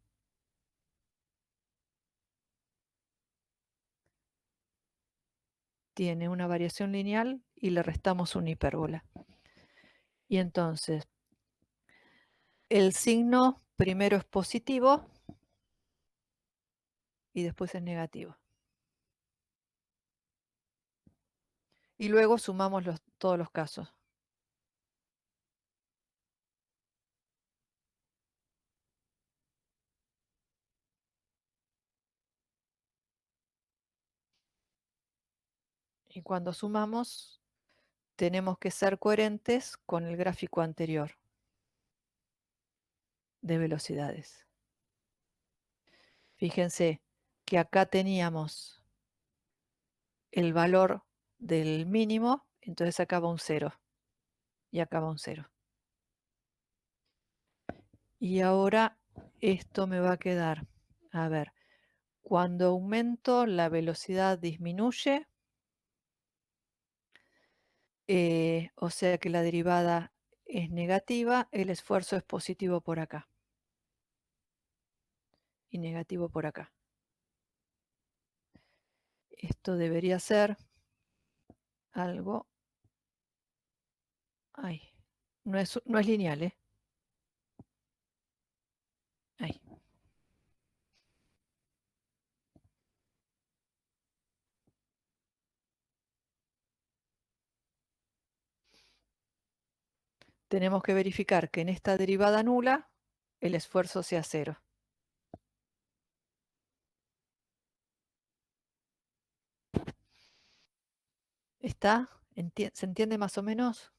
Tiene una variación lineal y le restamos una hipérbola. Y entonces, el signo primero es positivo y después es negativo. Y luego sumamos todos los casos. Y cuando sumamos, tenemos que ser coherentes con el gráfico anterior de velocidades. Fíjense que acá teníamos el valor del mínimo, entonces acá va un 0 y acá va un 0. Y ahora esto me va a quedar, a ver, cuando aumento la velocidad disminuye, o sea que la derivada es negativa, el esfuerzo es positivo por acá y negativo por acá. Esto debería ser algo... Ay, no es lineal, ¿eh? Ahí. Tenemos que verificar que en esta derivada nula el esfuerzo sea 0. ¿Está? ¿Se entiende más o menos?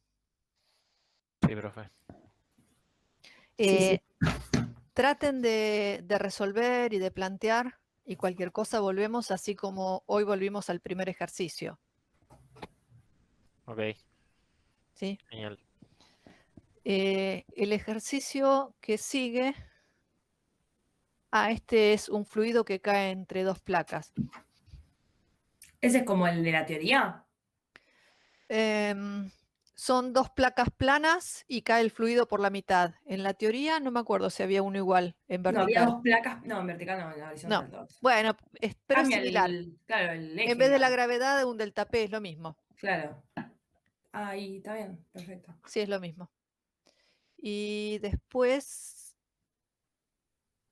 Sí, profe. Sí, sí. Traten de resolver y de plantear Y cualquier cosa volvemos así como hoy volvimos al primer ejercicio. Ok, ¿Sí? genial. El ejercicio que sigue, este es un fluido que cae entre dos placas. Ese es como el de la teoría. Son dos placas planas y cae el fluido por la mitad. En la teoría no me acuerdo si había uno igual en No, había vertical. dos placas. No, en vertical no, en horizontal No, dos. bueno, pero es Cambia similar. claro, el eje, En vez de la digamos. gravedad de un delta P es lo mismo. Claro. Ahí, está bien, perfecto. Sí, es lo mismo. Y después,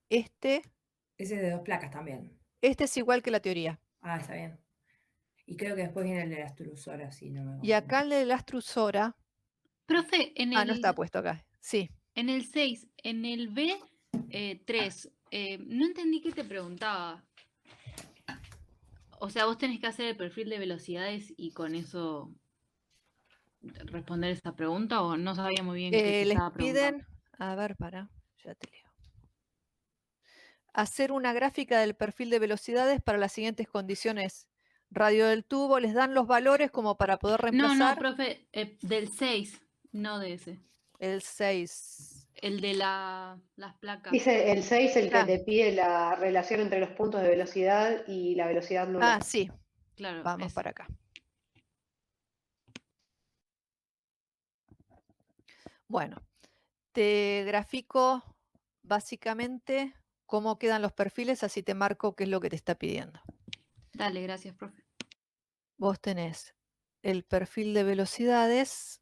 este Ese es de dos placas también. es igual que la teoría. Ah, está bien. Y creo que después viene el de la extrusora, si no me Y confundo. acá el de la extrusora, Profe, no está puesto acá. Sí. en el 6, en el B3, no entendí qué te preguntaba. O sea, vos tenés que hacer el perfil de velocidades y con eso responder esa pregunta, o no sabía muy bien qué te Les estaba preguntando. piden, a ver, ya te leo. Hacer una gráfica del perfil de velocidades para las siguientes condiciones. Radio del tubo, les dan los valores como para poder No, reemplazar profe, del 6, no de ese. el 6. El de las placas. Dice el 6 el que Ah. te pide la relación entre los puntos de velocidad y la velocidad nula. Sí, Claro, vamos ese. para acá. Bueno, te grafico básicamente cómo quedan los perfiles, así te marco qué es lo que te está pidiendo. Dale, gracias, profe. Vos tenés el perfil de velocidades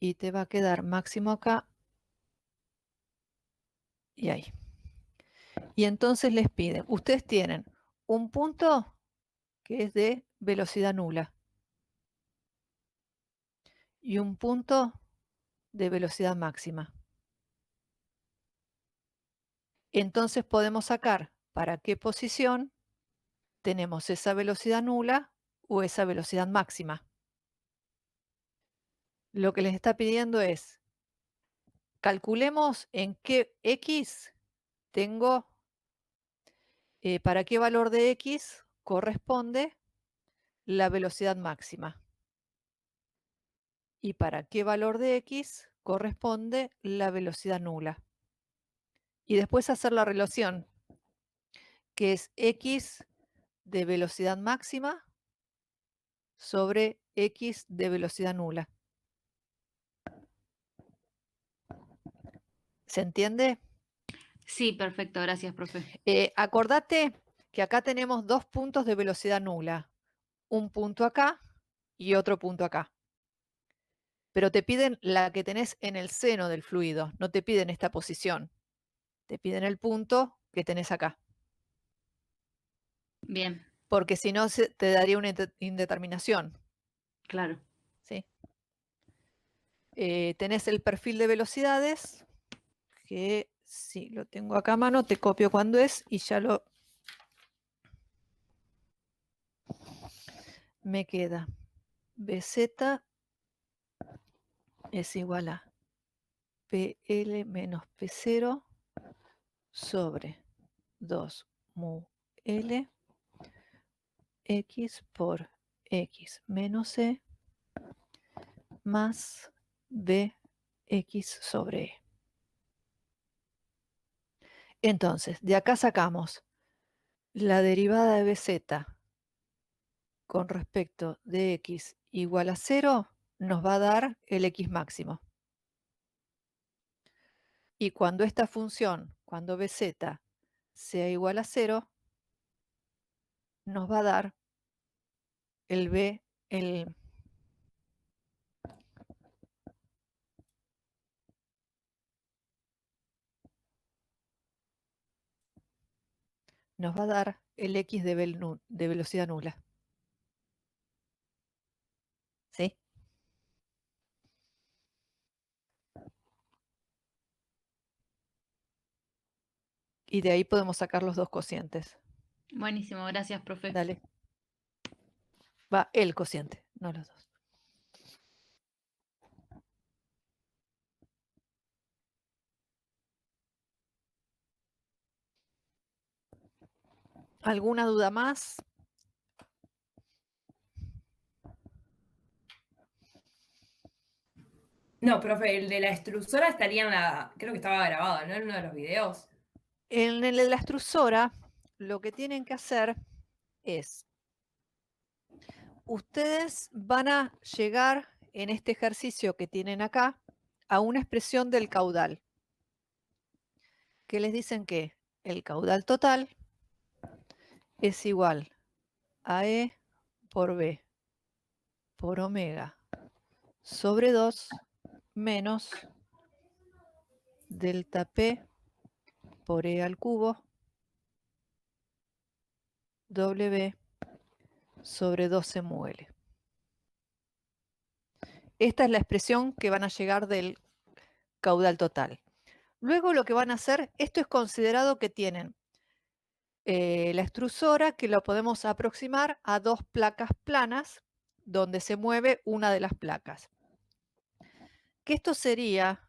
y te va a quedar máximo acá y ahí. Y entonces les piden, ustedes tienen un punto que es de velocidad nula y un punto de velocidad máxima. Entonces podemos sacar para qué posición tenemos esa velocidad nula o esa velocidad máxima. Lo que les está pidiendo es, calculemos en qué X tengo, para qué valor de X corresponde la velocidad máxima. Y para qué valor de X corresponde la velocidad nula. Y después hacer la relación, que es X de velocidad máxima sobre X de velocidad nula. ¿Se entiende? Sí, perfecto, gracias, profe. Acordate que acá tenemos dos puntos de velocidad nula. Un punto acá y otro punto acá. Pero te piden la que tenés en el seno del fluido, no te piden esta posición. Te piden el punto que tenés acá. Bien, Porque si no, te daría una indeterminación. claro. ¿Sí? Tenés el perfil de velocidades, que si lo tengo acá a mano, te copio cuando es y ya lo... Me queda BZ es igual a PL menos P0 sobre 2 mu L X por X menos E más BX sobre E. Entonces, de acá sacamos la derivada de BZ con respecto de X igual a 0, nos va a dar el X máximo. Y cuando esta función, cuando BZ sea igual a 0, nos va a dar el B, nos va a dar el X de velocidad nula. ¿Sí? Y de ahí podemos sacar los dos cocientes. Buenísimo, gracias, profe. Dale. Va el cociente, no los dos. ¿Alguna duda más? No, profe, el de la extrusora estaría en la. Creo que estaba grabado, ¿no? En uno de los videos. En el de la extrusora, lo que tienen que hacer es, ustedes van a llegar en este ejercicio que tienen acá a una expresión del caudal, que les dicen que el caudal total es igual a E por B por omega sobre 2 menos delta P por E al cubo W sobre 12 mol. Esta es la expresión que van a llegar del caudal total. Luego lo que van a hacer, esto es considerado que tienen la extrusora, que lo podemos aproximar a dos placas planas donde se mueve una de las placas. Que esto sería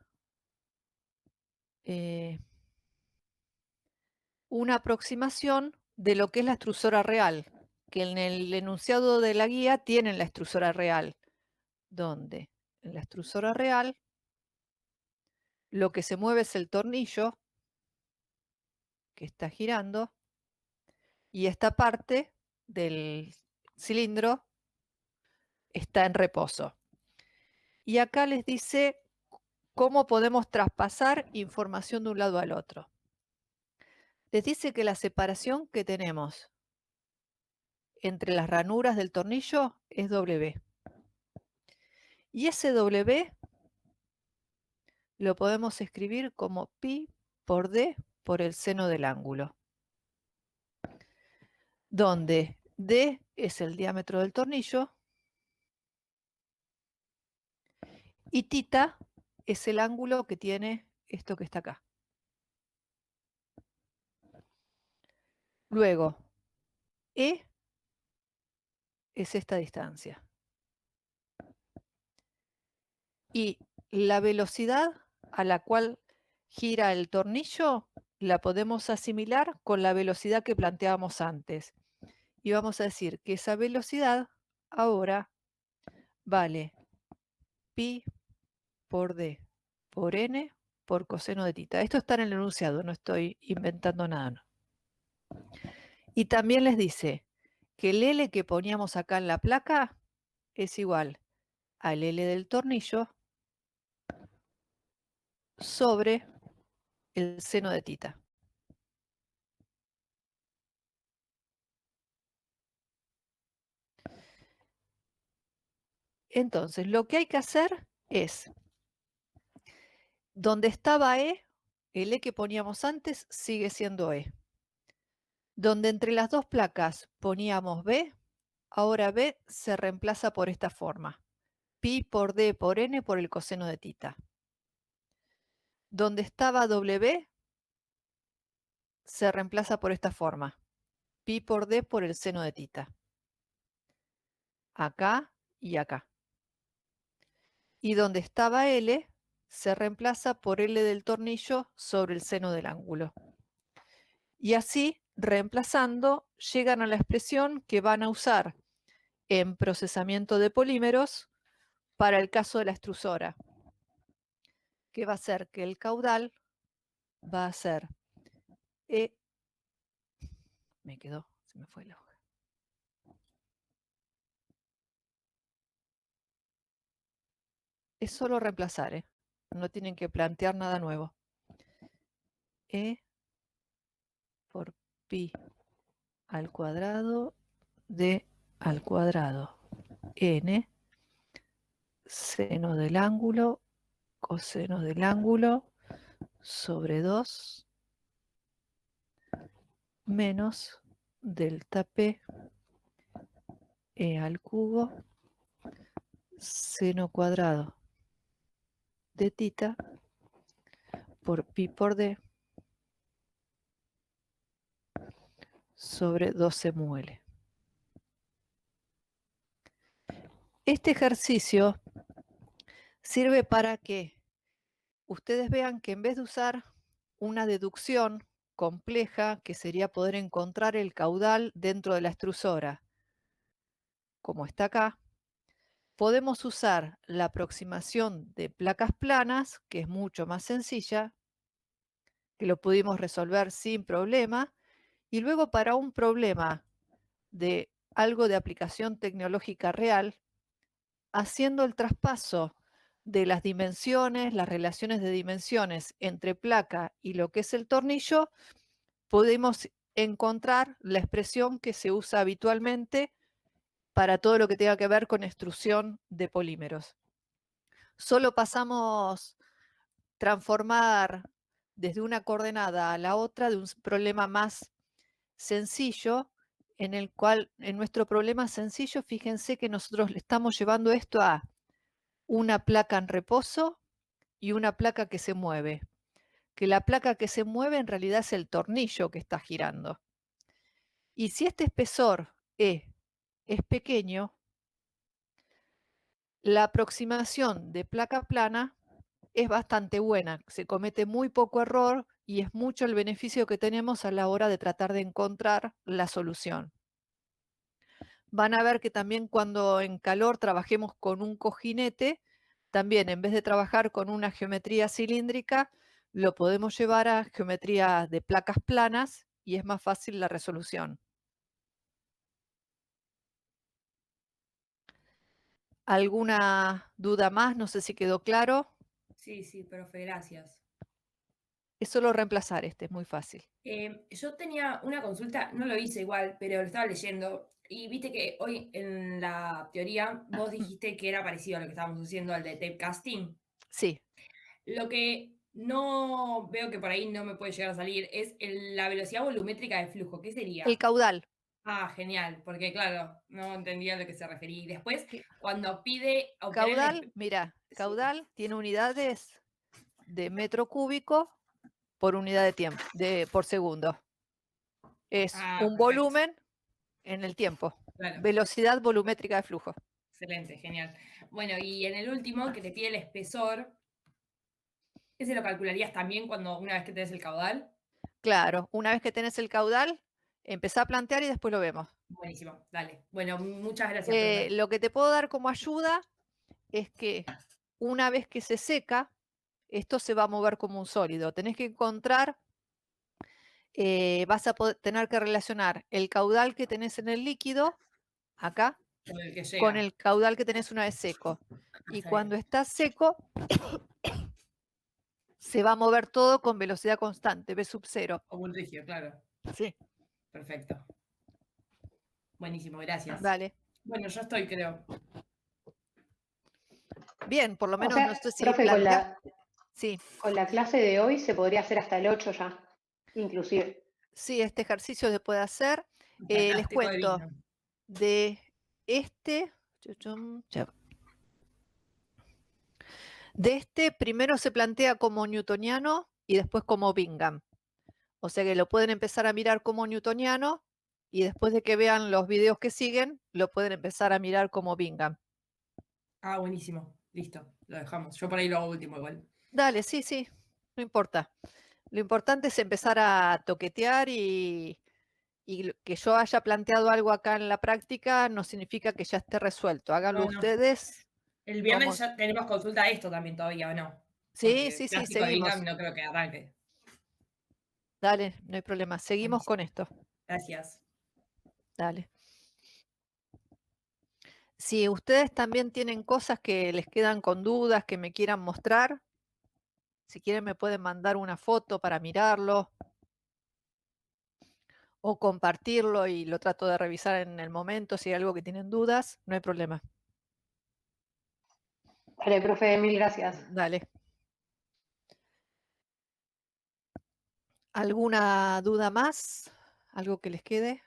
una aproximación de lo que es la extrusora real, que en el enunciado de la guía tienen la extrusora real, donde en la extrusora real lo que se mueve es el tornillo que está girando y esta parte del cilindro está en reposo. Y acá les dice cómo podemos traspasar información de un lado al otro. Les dice que la separación que tenemos entre las ranuras del tornillo es W. Y ese W lo podemos escribir como pi por D por el seno del ángulo, donde D es el diámetro del tornillo y tita es el ángulo que tiene esto que está acá. Luego, E es esta distancia. Y la velocidad a la cual gira el tornillo la podemos asimilar con la velocidad que planteábamos antes. Y vamos a decir que esa velocidad ahora vale pi por D por N por coseno de tita. Esto está en el enunciado, no estoy inventando nada. No. Y también les dice que el L que poníamos acá en la placa es igual al L del tornillo sobre el seno de tita. Entonces, lo que hay que hacer es, donde estaba E, el E que poníamos antes sigue siendo E. Donde entre las dos placas poníamos B, ahora B se reemplaza por esta forma. Pi por D por N por el coseno de tita. Donde estaba W, se reemplaza por esta forma. Pi por D por el seno de tita. Acá y acá. Y donde estaba L, se reemplaza por L del tornillo sobre el seno del ángulo. Y así, reemplazando, llegan a la expresión que van a usar en procesamiento de polímeros para el caso de la extrusora, que va a ser que el caudal va a ser E. Me quedó, se me fue la hoja. Es solo reemplazar, no tienen que plantear nada nuevo. E por pi al cuadrado D al cuadrado N seno del ángulo coseno del ángulo sobre 2 menos delta P E al cubo seno cuadrado de tita por pi por D sobre 12 mol. Este ejercicio sirve para que ustedes vean que en vez de usar una deducción compleja, que sería poder encontrar el caudal dentro de la extrusora, como está acá, podemos usar la aproximación de placas planas, que es mucho más sencilla, que lo pudimos resolver sin problema, y luego para un problema de algo de aplicación tecnológica real, haciendo el traspaso de las dimensiones, las relaciones de dimensiones entre placa y lo que es el tornillo, podemos encontrar la expresión que se usa habitualmente para todo lo que tenga que ver con extrusión de polímeros. Solo pasamos transformar desde una coordenada a la otra de un problema más sencillo, en el cual, en nuestro problema sencillo, fíjense que nosotros le estamos llevando esto a una placa en reposo y una placa que se mueve. Que la placa que se mueve en realidad es el tornillo que está girando. Y si este espesor E es pequeño, la aproximación de placa plana es bastante buena, se comete muy poco error y es mucho el beneficio que tenemos a la hora de tratar de encontrar la solución. Van a ver que también cuando en calor trabajemos con un cojinete, también en vez de trabajar con una geometría cilíndrica, lo podemos llevar a geometría de placas planas y es más fácil la resolución. ¿Alguna duda más? No sé si quedó claro. Sí, profe, gracias. Es solo reemplazar este, es muy fácil. Yo tenía una consulta, no lo hice igual, pero lo estaba leyendo. Y viste que hoy en la teoría vos dijiste que era parecido a lo que estábamos haciendo al de tape casting. Sí. Lo que no veo que por ahí no me puede llegar a salir es la velocidad volumétrica de flujo. ¿Qué sería? El caudal. Ah, genial, porque claro, no entendía a lo que se refería. Y después, cuando pide obtener Caudal, mira, caudal tiene unidades de metro cúbico por unidad de tiempo, por segundo. Es un perfecto. volumen en el tiempo. Claro. Velocidad volumétrica de flujo. Excelente, genial. Bueno, y en el último, que te pide el espesor, ¿ese lo calcularías también una vez que tenés el caudal? Claro, una vez que tenés el caudal, empezá a plantear y después lo vemos. Buenísimo, dale. Bueno, muchas gracias, profe. Lo que te puedo dar como ayuda es que una vez que se seca, esto se va a mover como un sólido. Tenés que encontrar, vas a tener que relacionar el caudal que tenés en el líquido, acá, con el caudal que tenés una vez seco. Y cuando está seco, se va a mover todo con velocidad constante, V sub 0. Como un rígido, claro. Sí. Perfecto. Buenísimo, gracias. Dale. Bueno, yo estoy, creo. Bien, por lo menos O sea, no sé si profe, Sí. con la clase de hoy se podría hacer hasta el 8 ya, inclusive. Sí, este ejercicio se puede hacer. Les Fantástico, cuento divino. de este. De este primero se plantea como newtoniano y después como Bingham. O sea que lo pueden empezar a mirar como newtoniano y después de que vean los videos que siguen, lo pueden empezar a mirar como Bingham. Ah, buenísimo. Listo, lo dejamos. Yo por ahí lo hago último igual. Dale, sí, no importa. Lo importante es empezar a toquetear y que yo haya planteado algo acá en la práctica no significa que ya esté resuelto. Háganlo ustedes. El viernes ya tenemos consulta de esto también todavía, ¿o no? Sí, seguimos. seguimos. No creo que arranque. Dale, no hay problema. Seguimos con esto. Gracias. Dale. Si ustedes también tienen cosas que les quedan con dudas, que me quieran mostrar, si quieren me pueden mandar una foto para mirarlo o compartirlo y lo trato de revisar en el momento. Si hay algo que tienen dudas, no hay problema. Dale, profe, mil gracias. Dale. ¿Alguna duda más? ¿Algo que les quede?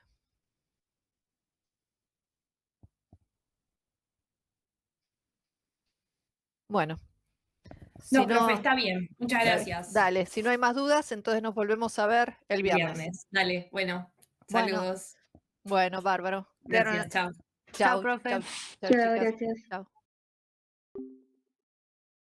Bueno. No, profe, está bien. Muchas gracias. Dale, si no hay más dudas, entonces nos volvemos a ver el viernes. Dale, bueno. Saludos. Bueno, bárbaro. Gracias, chao. Chao, profe. Chao, Chao, chicas. gracias. Chao.